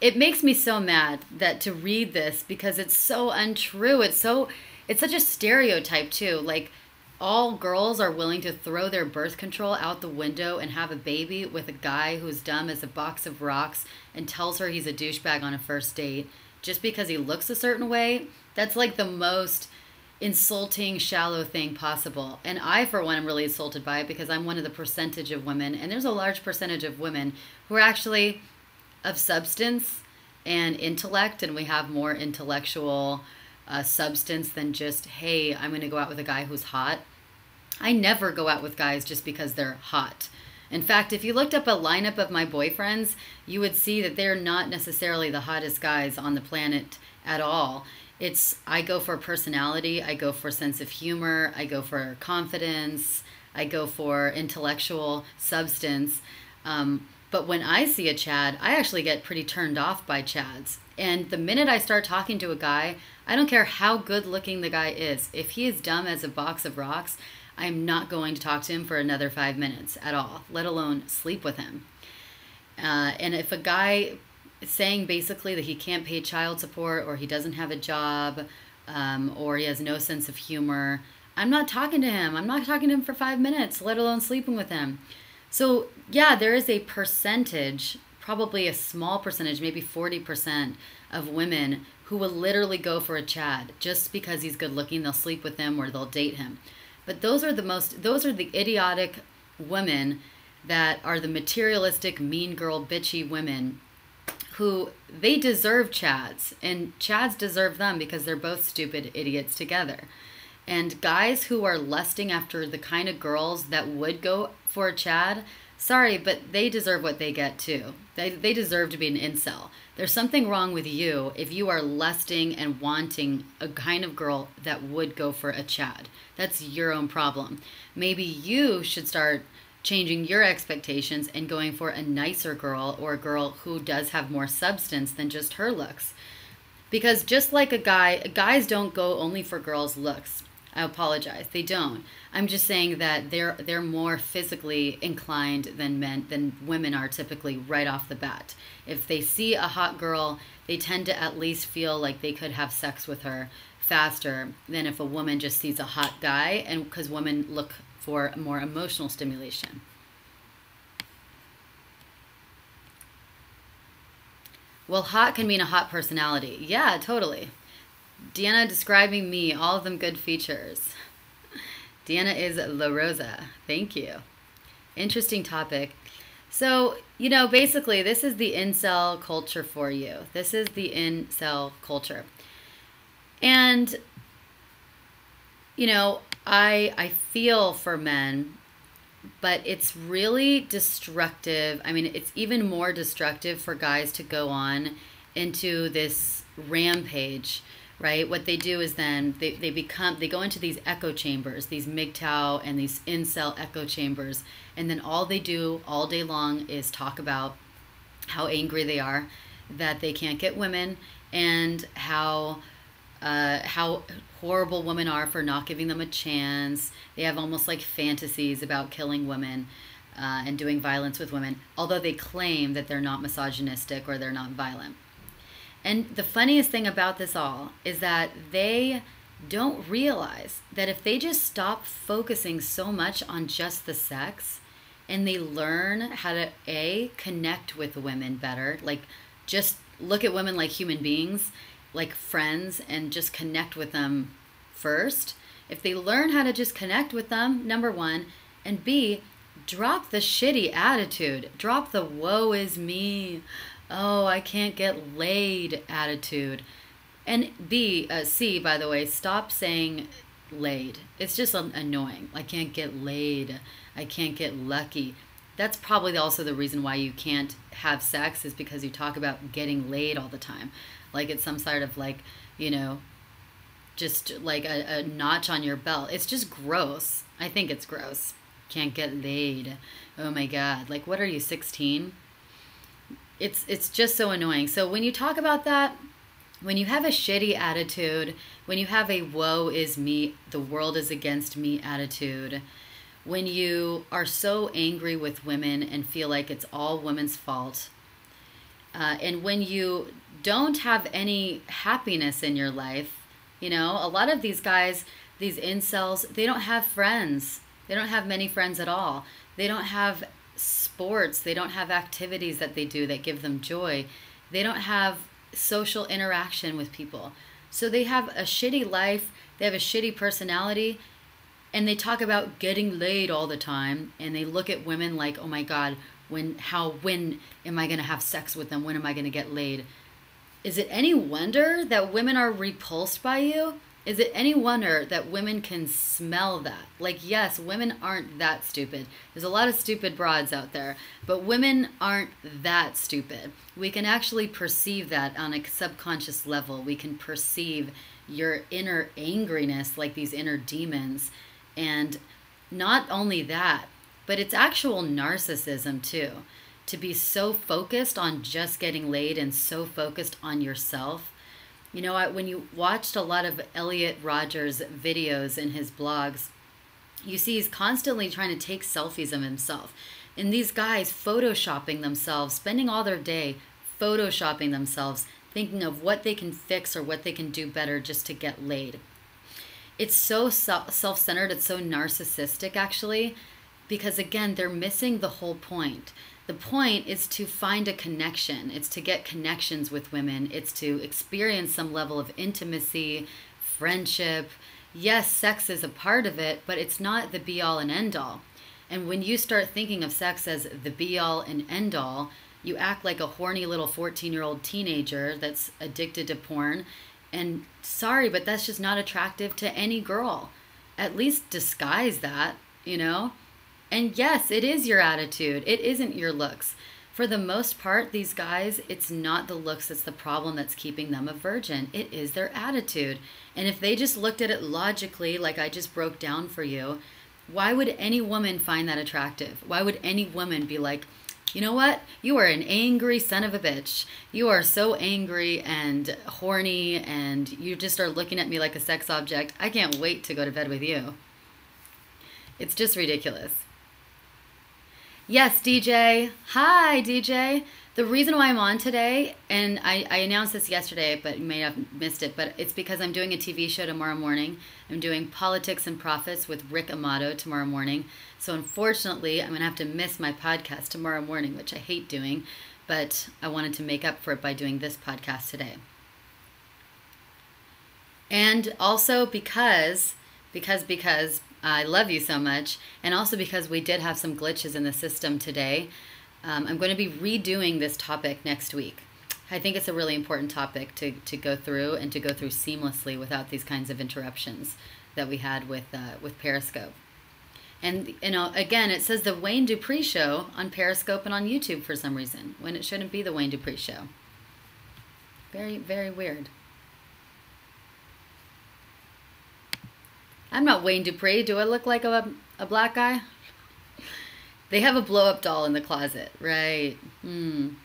it makes me so mad that to read this because it's so untrue. It's such a stereotype too. Like, all girls are willing to throw their birth control out the window and have a baby with a guy who's dumb as a box of rocks and tells her he's a douchebag on a first date just because he looks a certain way. That's like the most insulting, shallow thing possible. And I, for one, am really insulted by it because I'm one of the percentage of women, and there's a large percentage of women who are actually of substance and intellect, and we have more intellectual substance than just, hey, I'm going to go out with a guy who's hot. I never go out with guys just because they're hot. In fact, if you looked up a lineup of my boyfriends, you would see that they're not necessarily the hottest guys on the planet at all. I go for personality, I go for sense of humor, I go for confidence, I go for intellectual substance. But when I see a Chad, I actually get pretty turned off by Chads. And the minute I start talking to a guy, I don't care how good looking the guy is. If he is dumb as a box of rocks, I'm not going to talk to him for another 5 minutes at all, let alone sleep with him. And if a guy is saying basically that he can't pay child support or he doesn't have a job or he has no sense of humor, I'm not talking to him. I'm not talking to him for 5 minutes, let alone sleeping with him. So yeah, there is a percentage, probably a small percentage, maybe 40% of women who will literally go for a Chad just because he's good looking. They'll sleep with him or they'll date him. But those are the idiotic women that are the materialistic, mean girl, bitchy women
who they deserve Chads, and Chads deserve them because they're both stupid idiots together. And guys who are lusting after the kind of girls that would go for a Chad, sorry, but they deserve what they get too. They deserve to be an incel. There's something wrong with you if you are lusting and wanting a kind of girl that would go for a Chad. That's your own problem. Maybe you should start changing your expectations and going for a nicer girl, or a girl who does have more substance than just her looks. Because just like a guy, guys don't go only for girls' looks. I apologize, they don't. I'm just saying that they're more physically inclined than women are typically right off the bat. If they see a hot girl, they tend to at least feel like they could have sex with her faster than if a woman just sees a hot guy, and because women look for more emotional stimulation. Well, hot can mean a hot personality. Yeah, totally. DeAnna describing me, all of them good features. DeAnna is La Rosa. Thank you. Interesting topic. So, you know, basically, this is the incel culture for you. This is the incel culture. And, you know, I feel for men, but it's really destructive. I mean, it's even more destructive for guys to go on into this rampage, right? What they do is then they go into these echo chambers, these MGTOW and these incel echo chambers, and then all they do all day long is talk about how angry they are that they can't get women, and how horrible women are for not giving them a chance. They have almost like fantasies about killing women and doing violence with women, although they claim that they're not misogynistic or they're not violent. And the funniest thing about this all is that they don't realize that if they just stop focusing so much on just the sex, and they learn how to connect with women better, like just look at women like human beings, like friends, and just connect with them first. If they learn how to just connect with them, number one, and B, drop the shitty attitude, drop the woe is me, oh, I can't get laid attitude. And C, by the way, stop saying laid. It's just annoying. I can't get laid. I can't get lucky. That's probably also the reason why you can't have sex, is because you talk about getting laid all the time. Like it's some sort of like, you know, just like a notch on your belt. It's just gross. I think it's gross. Can't get laid. Oh my God. Like, what are you, 16? It's just so annoying. So when you talk about that, when you have a shitty attitude, when you have a woe is me, the world is against me attitude, when you are so angry with women and feel like it's all women's fault, and when you don't have any happiness in your life, you know, a lot of these guys, these incels, they don't have friends. They don't have many friends at all. They don't have sports. They don't have activities that they do that give them joy. They don't have social interaction with people. So they have a shitty life. They have a shitty personality. And they talk about getting laid all the time. And they look at women like, oh my God, when am I going to have sex with them? When am I going to get laid? Is it any wonder that women are repulsed by you? Is it any wonder that women can smell that? Like, yes, women aren't that stupid. There's a lot of stupid broads out there, but women aren't that stupid. We can actually perceive that on a subconscious level. We can perceive your inner angriness, like these inner demons. And not only that, but it's actual narcissism too. To be so focused on just getting laid and so focused on yourself. You know, when you watched a lot of Elliot Rodgers' videos in his blogs, you see he's constantly trying to take selfies of himself. And these guys photoshopping themselves, spending all their day photoshopping themselves, thinking of what they can fix or what they can do better just to get laid. It's so self-centered, it's so narcissistic actually, because again, they're missing the whole point. The point is to find a connection. It's to get connections with women. It's to experience some level of intimacy, friendship. Yes, sex is a part of it, but it's not the be-all and end-all. And when you start thinking of sex as the be-all and end-all, You act like a horny little 14-year-old teenager that's addicted to porn. And sorry, but that's just not attractive to any girl. At least disguise that, you know? And yes, it is your attitude. It isn't your looks. For the most part, these guys, it's not the looks that's the problem that's keeping them a virgin. It is their attitude. And if they just looked at it logically, like I just broke down for you, why would any woman find that attractive? Why would any woman be like, you know what? You are an angry son of a bitch. You are so angry and horny, and you just are looking at me like a sex object. I can't wait to go to bed with you. It's just ridiculous. Yes, DJ. Hi, DJ. The reason why I'm on today, and I announced this yesterday, but you may have missed it, but it's because I'm doing a TV show tomorrow morning. I'm doing Politics and Profits with Rick Amato tomorrow morning. So unfortunately, I'm going to have to miss my podcast tomorrow morning, which I hate doing, but I wanted to make up for it by doing this podcast today. And also because I love you so much, and also because we did have some glitches in the system today, I'm going to be redoing this topic next week. I think it's a really important topic to go through, and to go through seamlessly without these kinds of interruptions that we had with Periscope. And, you know, again, it says the Wayne Dupree Show on Periscope and on YouTube for some reason, when it shouldn't be the Wayne Dupree Show. Very, very weird. I'm not Wayne Dupree. Do I look like a black guy? They have a blow-up doll in the closet, right? Kind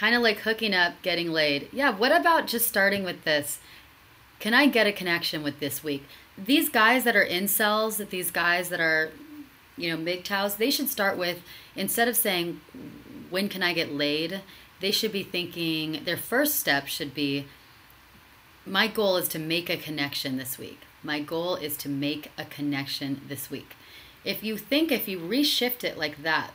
of like hooking up, getting laid. Yeah, what about just starting with this? Can I get a connection with this week? These guys that are incels, these guys that are, you know, MGTOWs, they should start with, instead of saying, when can I get laid? They should be thinking, their first step should be, my goal is to make a connection this week. My goal is to make a connection this week. If you reshift it like that,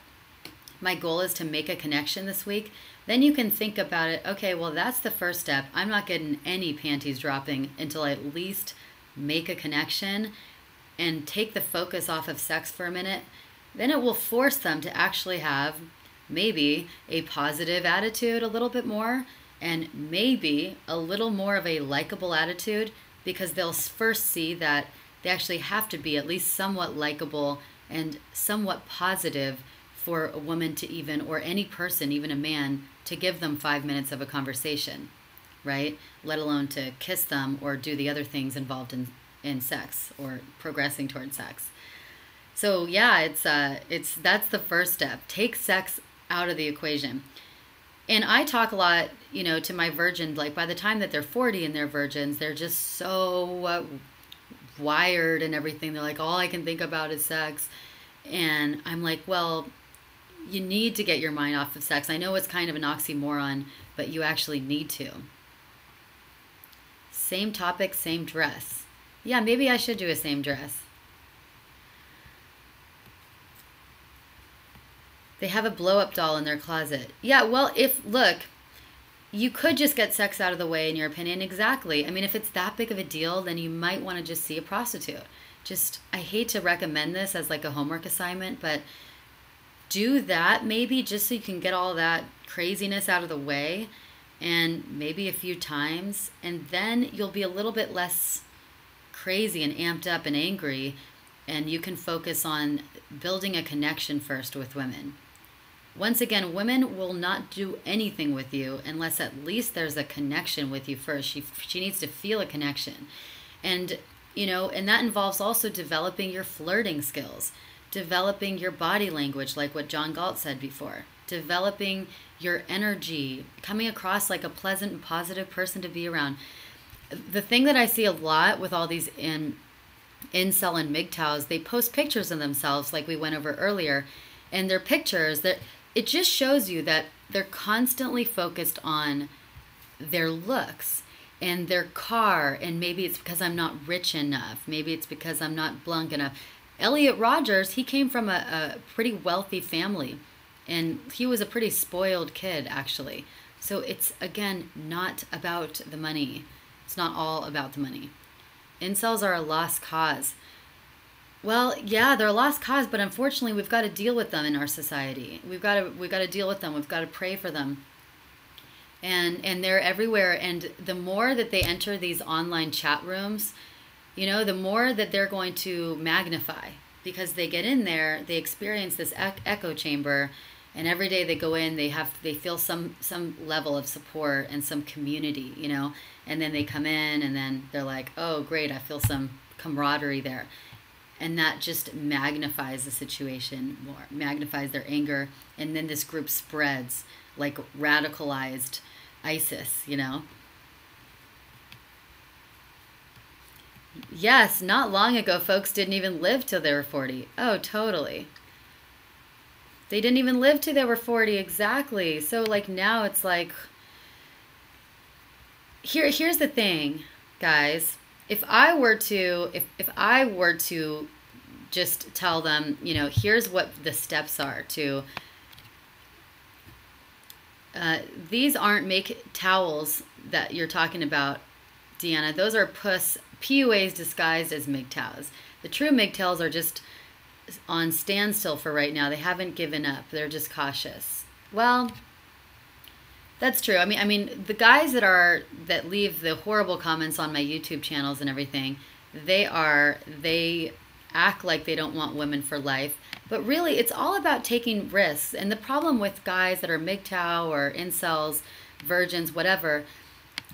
my goal is to make a connection this week, then you can think about it, okay, well, that's the first step. I'm not getting any panties dropping until I at least make a connection and take the focus off of sex for a minute. Then it will force them to actually have maybe a positive attitude a little bit more, and maybe a little more of a likable attitude, because they'll first see that they actually have to be at least somewhat likable and somewhat positive for a woman to even, or any person, even a man, to give them 5 minutes of a conversation, right? Let alone to kiss them or do the other things involved in sex or progressing toward sex. So yeah, that's the first step. Take sex out of the equation. And I talk a lot, you know, to my virgins, like by the time that they're 40 and they're virgins, they're just so wired and everything. They're like, all I can think about is sex. And I'm like, well, you need to get your mind off of sex. I know it's kind of an oxymoron, but you actually need to. Same topic, same dress. Yeah, maybe I should do a same dress. They have a blow-up doll in their closet. Yeah, well, look, you could just get sex out of the way, in your opinion. Exactly. I mean, if it's that big of a deal, then you might want to just see a prostitute. I hate to recommend this as like a homework assignment, but do that maybe just so you can get all that craziness out of the way, and maybe a few times, and then you'll be a little bit less crazy and amped up and angry, and you can focus on building a connection first with women. Once again, women will not do anything with you unless at least there's a connection with you first. She needs to feel a connection. And, you know, and that involves also developing your flirting skills, developing your body language, like what John Galt said before, developing your energy, coming across like a pleasant and positive person to be around. The thing that I see a lot with all these incel and MGTOWs, they post pictures of themselves like we went over earlier, and their pictures, it just shows you that they're constantly focused on their looks and their car, and maybe it's because I'm not rich enough, maybe it's because I'm not blunk enough. Elliot Rodgers, he came from a pretty wealthy family, and he was a pretty spoiled kid, actually. So it's, again, not about the money. It's not all about the money. Incels are a lost cause. Well, yeah, they're a lost cause, but unfortunately, we've got to deal with them in our society. We've got to deal with them. We've got to pray for them. And they're everywhere. And the more that they enter these online chat rooms, you know, the more that they're going to magnify, because they get in there, they experience this echo chamber, and every day they go in, they feel some level of support and some community, you know, and then they come in and then they're like, oh, great, I feel some camaraderie there. And that just magnifies the situation more, magnifies their anger. And then this group spreads like radicalized ISIS, you know? Yes, not long ago, folks didn't even live till they were 40. Oh, totally. They didn't even live till they were 40, exactly. So, like, now it's like... Here's the thing, guys. If I were to just tell them, you know, here's what the steps are to... these aren't make towels that you're talking about, DeAnna. Those are PUAs disguised as MGTOWs. The true MGTOWs are just on standstill for right now. They haven't given up. They're just cautious. Well, that's true. I mean, the guys that leave the horrible comments on my YouTube channels and everything, they act like they don't want women for life. But really, it's all about taking risks. And the problem with guys that are MGTOW or incels, virgins, whatever,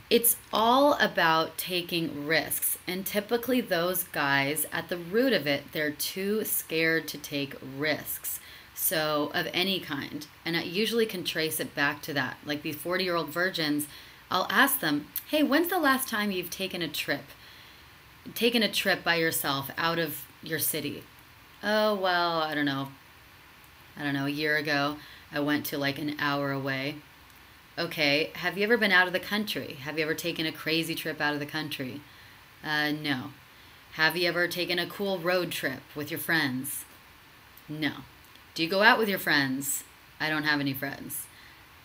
it's all about taking risks. And typically those guys, at the root of it, they're too scared to take risks. So, of any kind. And I usually can trace it back to that. Like these 40-year-old virgins, I'll ask them, hey, when's the last time you've taken a trip by yourself out of your city? Oh, well, I don't know, a year ago, I went to like an hour away. Okay, have you ever been out of the country? Have you ever taken a crazy trip out of the country? No. Have you ever taken a cool road trip with your friends? No. Do you go out with your friends? I don't have any friends.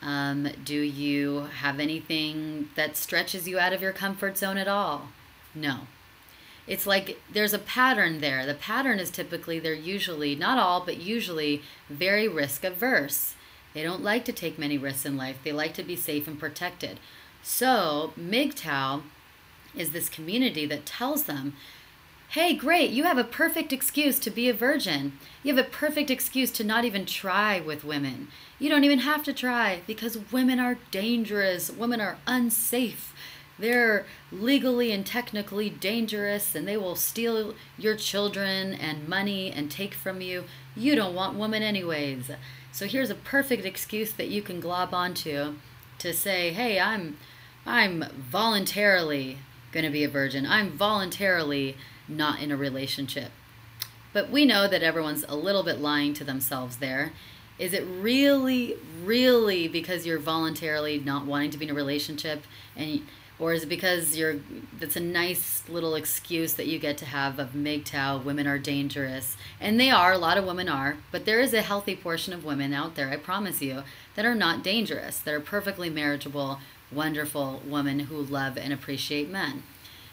Do you have anything that stretches you out of your comfort zone at all? No. It's like there's a pattern there. The pattern is typically they're usually, not all, but usually very risk averse. They don't like to take many risks in life. They like to be safe and protected. So MGTOW is this community that tells them, hey, great, you have a perfect excuse to be a virgin. You have a perfect excuse to not even try with women. You don't even have to try because women are dangerous. Women are unsafe. They're legally and technically dangerous, and they will steal your children and money and take from you. You don't want women anyways. So here's a perfect excuse that you can glob onto to say, hey, I'm voluntarily going to be a virgin. I'm voluntarily not in a relationship. But we know that everyone's a little bit lying to themselves there. Is it really, really because you're voluntarily not wanting to be in a relationship, or is it because that's a nice little excuse that you get to have of MGTOW, women are dangerous? And they are, a lot of women are, but there is a healthy portion of women out there, I promise you, that are not dangerous, that are perfectly marriageable, wonderful women who love and appreciate men.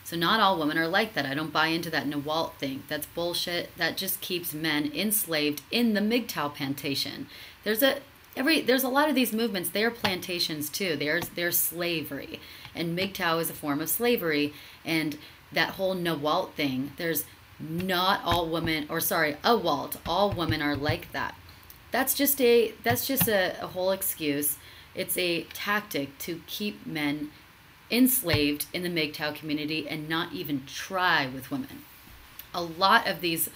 So not all women are like that. I don't buy into that Nawalt thing. That's bullshit. That just keeps men enslaved in the MGTOW plantation. There's a lot of these movements, they are plantations too. They're slavery. And MGTOW is a form of slavery. And that whole Nawalt thing, there's not all women, or sorry, a Walt, all women are like that. That's just a whole excuse. It's a tactic to keep men enslaved in the MGTOW community and not even try with women. A lot of these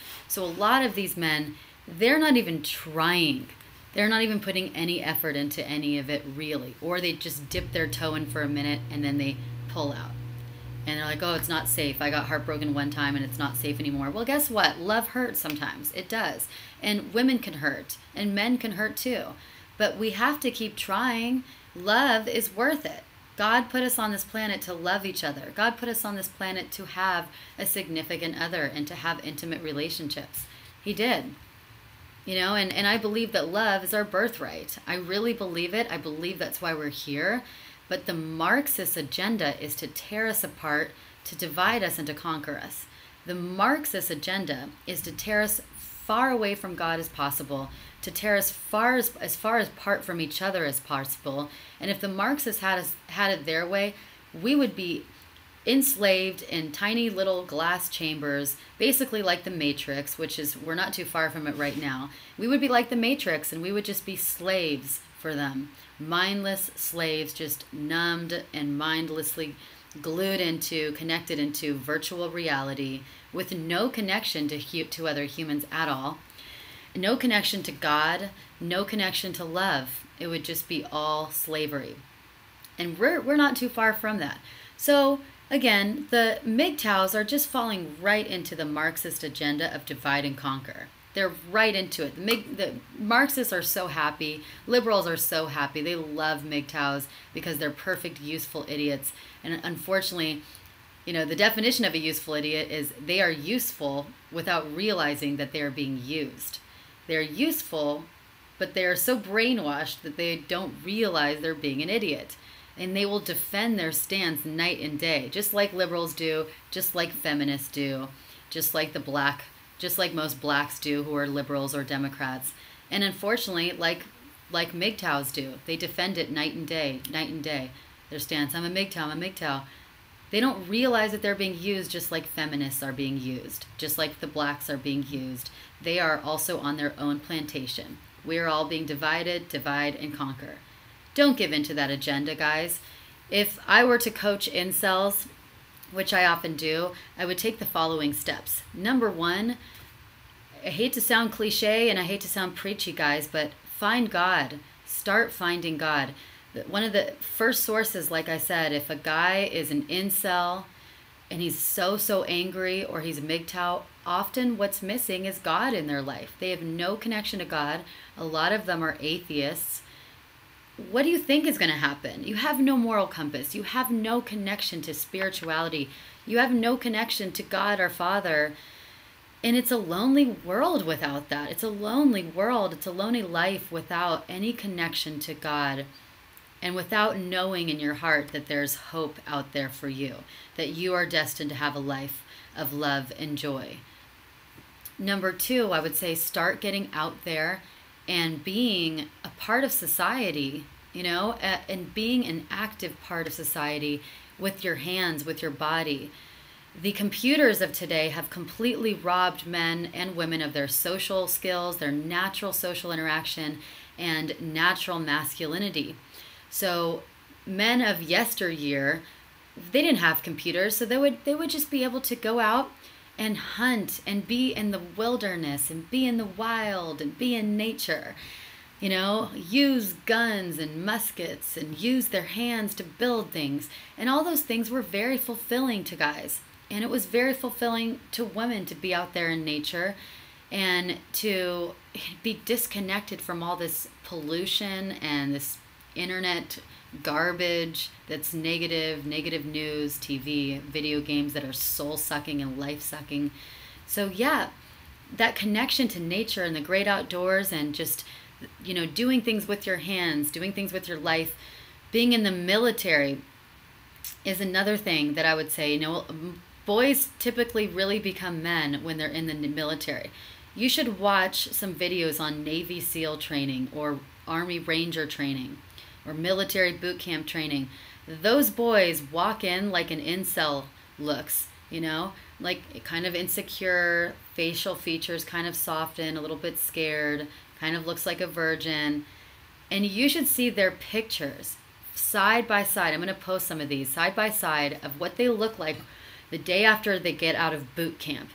men, they're not even trying. They're not even putting any effort into any of it really. Or they just dip their toe in for a minute and then they pull out. And they're like, oh, it's not safe. I got heartbroken one time and it's not safe anymore. Well, guess what? Love hurts sometimes. It does. And women can hurt. And men can hurt too. But we have to keep trying. Love is worth it. God put us on this planet to love each other. God put us on this planet to have a significant other and to have intimate relationships. He did. You know, and I believe that love is our birthright. I really believe it. I believe that's why we're here. But the Marxist agenda is to tear us apart, to divide us and to conquer us. The Marxist agenda is to tear us far away from God as possible, to tear us far apart from each other as possible. And if the Marxists had it their way, we would be enslaved in tiny little glass chambers, basically like the Matrix, which is, we're not too far from it right now. We would be like the Matrix, and we would just be slaves for them. Mindless slaves, just numbed and mindlessly connected into virtual reality with no connection to other humans at all. No connection to God, no connection to love. It would just be all slavery. And we're not too far from that. So again, the MGTOWs are just falling right into the Marxist agenda of divide and conquer. They're right into it. The Marxists are so happy. Liberals are so happy. They love MGTOWs because they're perfect, useful idiots. And unfortunately, you know, the definition of a useful idiot is they are useful without realizing that they are being used. They're useful, but they are so brainwashed that they don't realize they're being an idiot. And they will defend their stance night and day, just like liberals do, just like feminists do, just like most blacks do who are liberals or Democrats. And unfortunately, like MGTOWs do. They defend it night and day, their stance. I'm a MGTOW, I'm a MGTOW. They don't realize that they're being used just like feminists are being used, just like the blacks are being used. They are also on their own plantation. We are all being divided, divide and conquer. Don't give in to that agenda, guys. If I were to coach incels, which I often do, I would take the following steps. Number one, I hate to sound cliche and I hate to sound preachy, guys, but find God. Start finding God. One of the first sources, like I said, if a guy is an incel and he's so angry, or he's a MGTOW, often what's missing is God in their life. They have no connection to God. A lot of them are atheists. What do you think is going to happen? You have no moral compass. You have no connection to spirituality. You have no connection to God, our Father. And it's a lonely world without that. It's a lonely world. It's a lonely life without any connection to God, and without knowing in your heart that there's hope out there for you, that you are destined to have a life of love and joy. Number two, I would say start getting out there and being a part of society, you know, and being an active part of society with your hands, with your body. The computers of today have completely robbed men and women of their social skills, their natural social interaction, and natural masculinity. So men of yesteryear, they didn't have computers, so they would just be able to go out and hunt and be in the wilderness and be in the wild and be in nature, you know, use guns and muskets and use their hands to build things. And all those things were very fulfilling to guys. And it was very fulfilling to women to be out there in nature and to be disconnected from all this pollution and this internet garbage that's negative news, TV, video games that are soul-sucking and life-sucking. So yeah, that connection to nature and the great outdoors and just, you know, doing things with your hands, doing things with your life, being in the military is another thing that I would say. You know, boys typically really become men when they're in the military. You should watch some videos on Navy SEAL training or Army Ranger training or military boot camp training. Those boys walk in like an incel looks, you know, like kind of insecure, facial features kind of soften, a little bit scared, kind of looks like a virgin. And you should see their pictures side by side. I'm going to post some of these side by side of what they look like the day after they get out of boot camp.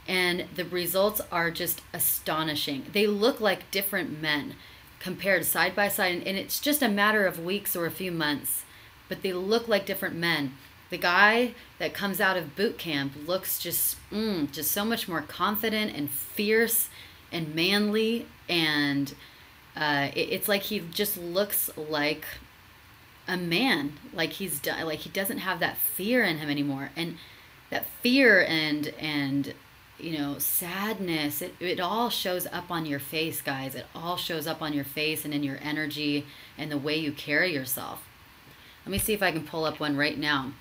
And the results are just astonishing. They look like different men compared side by side, and it's just a matter of weeks or a few months, but they look like different men. The guy that comes out of boot camp looks just so much more confident and fierce and manly, and it's like he just looks like a man, like he doesn't have that fear in him anymore. And that fear and you know, sadness, it all shows up on your face, guys. It all shows up on your face and in your energy and the way you carry yourself. Let me see if I can pull up one right now.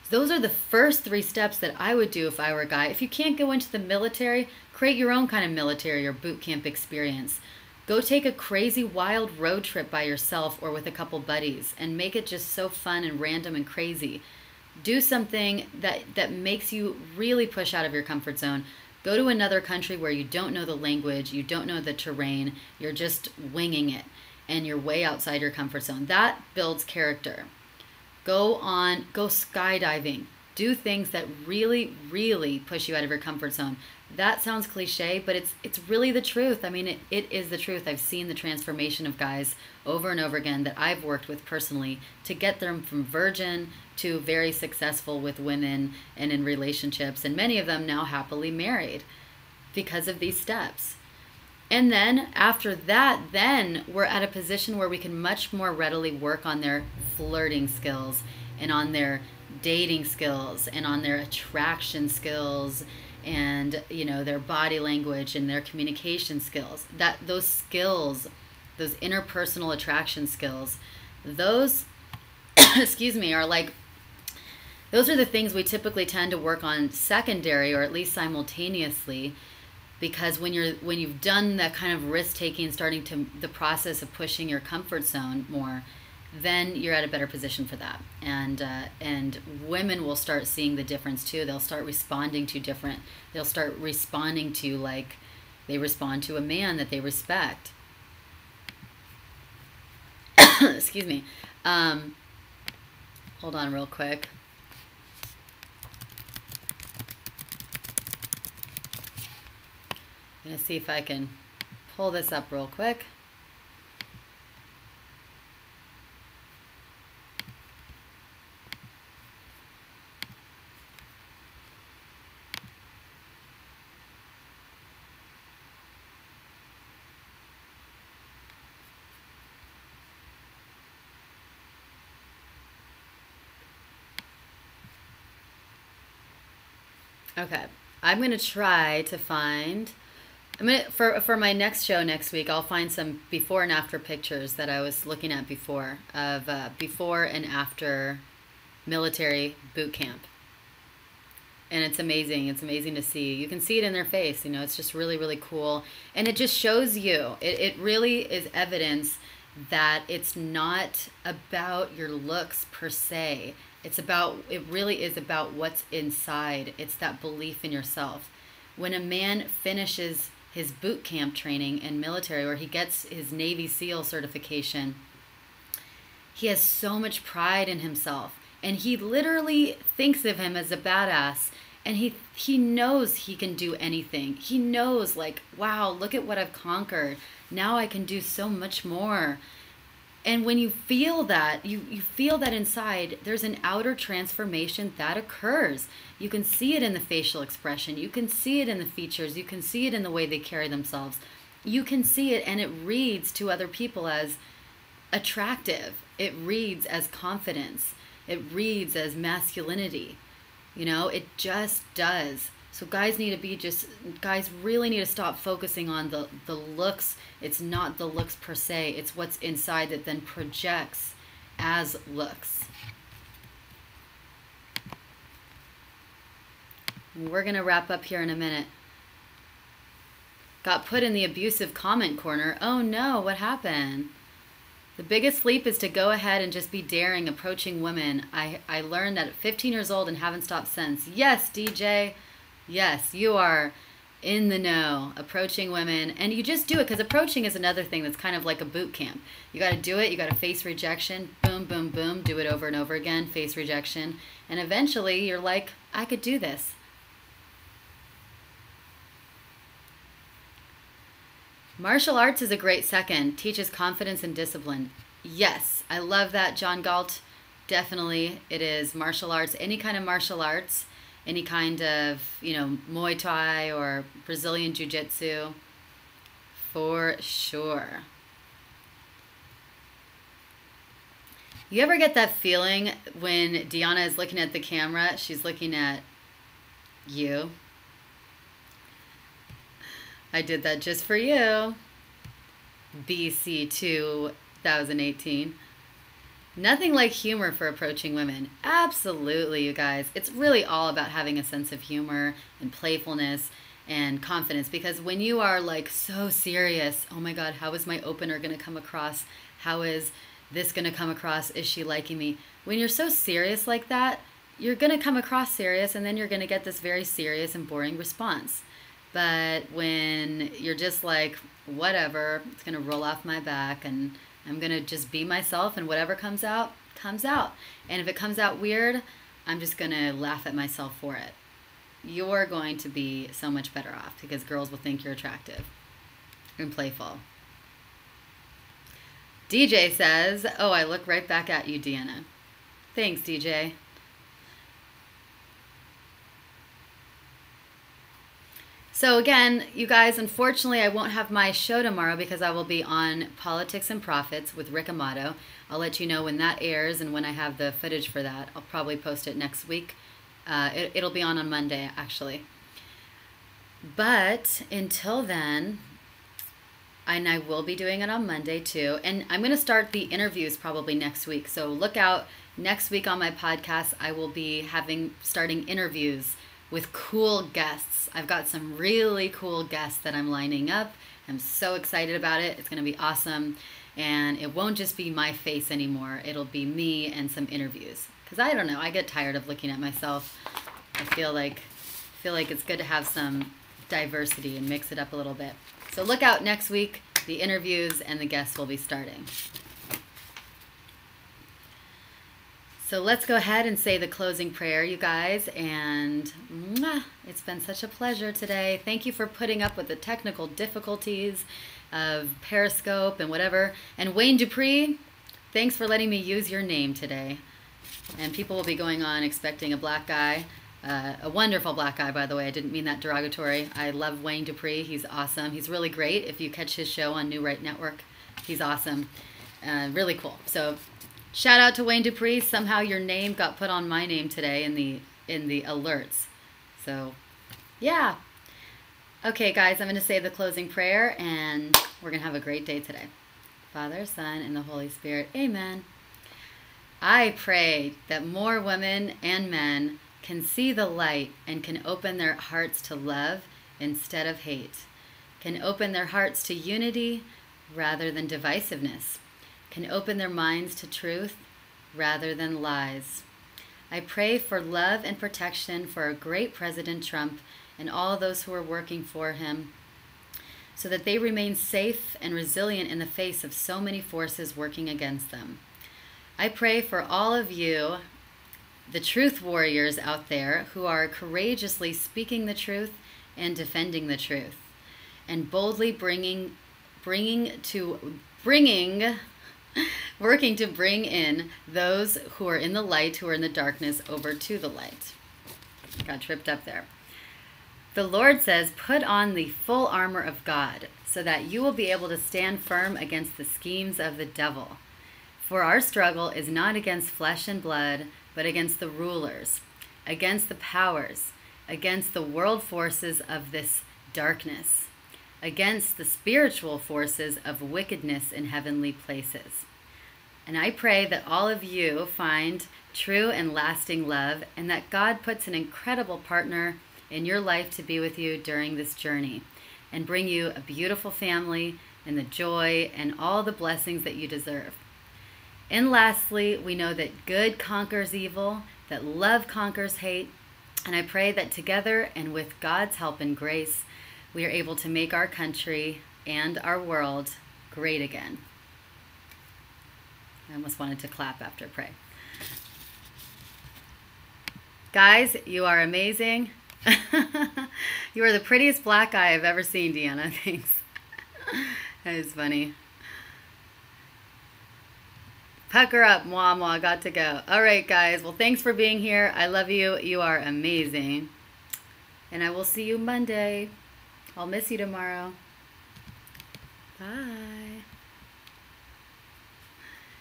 So those are the first 3 steps that I would do if I were a guy. If you can't go into the military, create your own kind of military or boot camp experience. Go take a crazy wild road trip by yourself or with a couple buddies and make it just so fun and random and crazy. Do something that makes you really push out of your comfort zone. Go to another country where you don't know the language, you don't know the terrain, you're just winging it, and you're way outside your comfort zone. That builds character. Go skydiving. Do things that really, really push you out of your comfort zone. That sounds cliche, but it's really the truth. I mean, it is the truth. I've seen the transformation of guys over and over again that I've worked with personally to get them from virgin to very successful with women and in relationships, and many of them now happily married because of these steps. And then after that, then we're at a position where we can much more readily work on their flirting skills and on their dating skills and on their attraction skills and, you know, their body language and their communication skills. Those skills, those interpersonal attraction skills, those excuse me, are like, those are the things we typically tend to work on secondary or at least simultaneously, because when you've done that kind of risk taking, starting to the process of pushing your comfort zone more, then you're at a better position for that. And women will start seeing the difference too. They'll start responding to different. They'll start responding to like they respond to a man that they respect. Excuse me. Hold on real quick. I'm going to see if I can pull this up real quick. Okay, I'm going to try to find, for my next show next week, I'll find some before and after pictures that I was looking at before of before and after military boot camp. And it's amazing. It's amazing to see. You can see it in their face. You know, it's just really, really cool. And it just shows you, it really is evidence that it's not about your looks per se. It really is about what's inside. It's that belief in yourself. When a man finishes his boot camp training in military, or he gets his Navy SEAL certification, he has so much pride in himself. And he literally thinks of him as a badass. And he knows he can do anything. He knows, like, wow, look at what I've conquered. Now I can do so much more. And when you feel that, you feel that inside, there's an outer transformation that occurs. You can see it in the facial expression. You can see it in the features. You can see it in the way they carry themselves. You can see it, and it reads to other people as attractive. It reads as confidence. It reads as masculinity. You know, it just does. So guys really need to stop focusing on the looks. It's not the looks per se. It's what's inside that then projects as looks. We're going to wrap up here in a minute. Got put in the abusive comment corner. Oh no, what happened? The biggest leap is to go ahead and just be daring, approaching women. I learned that at 15 years old and haven't stopped since. Yes, DJ. Yes, you are in the know, approaching women. And you just do it, because approaching is another thing that's kind of like a boot camp. You got to do it. You got to face rejection. Boom, boom, boom. Do it over and over again. Face rejection. And eventually you're like, I could do this. Martial arts is a great second. Teaches confidence and discipline. Yes, I love that, John Galt. Definitely it is. Martial arts, any kind of martial arts, any kind of, you know, Muay Thai or Brazilian Jiu-Jitsu, for sure. You ever get that feeling when DeAnna is looking at the camera, she's looking at you? I did that just for you. BC 2018. Nothing like humor for approaching women. Absolutely, you guys. It's really all about having a sense of humor and playfulness and confidence, because when you are like so serious, oh my God, how is my opener going to come across? How is this going to come across? Is she liking me? When you're so serious like that, you're going to come across serious, and then you're going to get this very serious and boring response. But when you're just like, whatever, it's going to roll off my back, and I'm going to just be myself, and whatever comes out, comes out. And if it comes out weird, I'm just going to laugh at myself for it. You're going to be so much better off, because girls will think you're attractive and playful. DJ says, oh, I look right back at you, DeAnna. Thanks, DJ. So again, you guys, unfortunately, I won't have my show tomorrow because I will be on Politics and Profits with Rick Amato. I'll let you know when that airs and when I have the footage for that. I'll probably post it next week. It'll be on Monday, actually. But until then, and I will be doing it on Monday too. And I'm going to start the interviews probably next week. So look out next week on my podcast. I will be starting interviews with cool guests. I've got some really cool guests that I'm lining up. I'm so excited about it. It's going to be awesome. And it won't just be my face anymore. It'll be me and some interviews. Because I don't know, I get tired of looking at myself. I feel like it's good to have some diversity and mix it up a little bit. So look out next week. The interviews and the guests will be starting. So let's go ahead and say the closing prayer, you guys. And it's been such a pleasure today. Thank you for putting up with the technical difficulties of Periscope and whatever. And Wayne Dupree, thanks for letting me use your name today. And people will be going on expecting a black guy. A wonderful black guy, by the way. I didn't mean that derogatory. I love Wayne Dupree. He's awesome. He's really great. If you catch his show on New Right Network, he's awesome. Really cool. So shout out to Wayne Dupree. Somehow your name got put on my name today in the alerts. So yeah. Okay, guys, I'm going to say the closing prayer, and we're going to have a great day today. Father, Son, and the Holy Spirit. Amen. I pray that more women and men can see the light and can open their hearts to love instead of hate, can open their hearts to unity rather than divisiveness, can open their minds to truth rather than lies. I pray for love and protection for our great President Trump and all those who are working for him, so that they remain safe and resilient in the face of so many forces working against them. I pray for all of you, the truth warriors out there, who are courageously speaking the truth and defending the truth, and boldly working to bring in those who are in the light, who are in the darkness, over to the light. Got tripped up there. The Lord says, put on the full armor of God, so that you will be able to stand firm against the schemes of the devil. For our struggle is not against flesh and blood, but against the rulers, against the powers, against the world forces of this darkness, against the spiritual forces of wickedness in heavenly places. And I pray that all of you find true and lasting love, and that God puts an incredible partner in your life to be with you during this journey, and bring you a beautiful family and the joy and all the blessings that you deserve. And lastly, we know that good conquers evil, that love conquers hate, and I pray that together and with God's help and grace, we are able to make our country and our world great again. I almost wanted to clap after pray. Guys, you are amazing. You are the prettiest black guy I've ever seen, DeAnna. Thanks. That is funny. Pucker up, mwah, mwah, got to go. All right, guys. Well, thanks for being here. I love you. You are amazing. And I will see you Monday. I'll miss you tomorrow. Bye.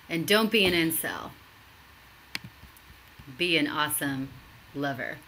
And don't be an incel. Be an awesome lover.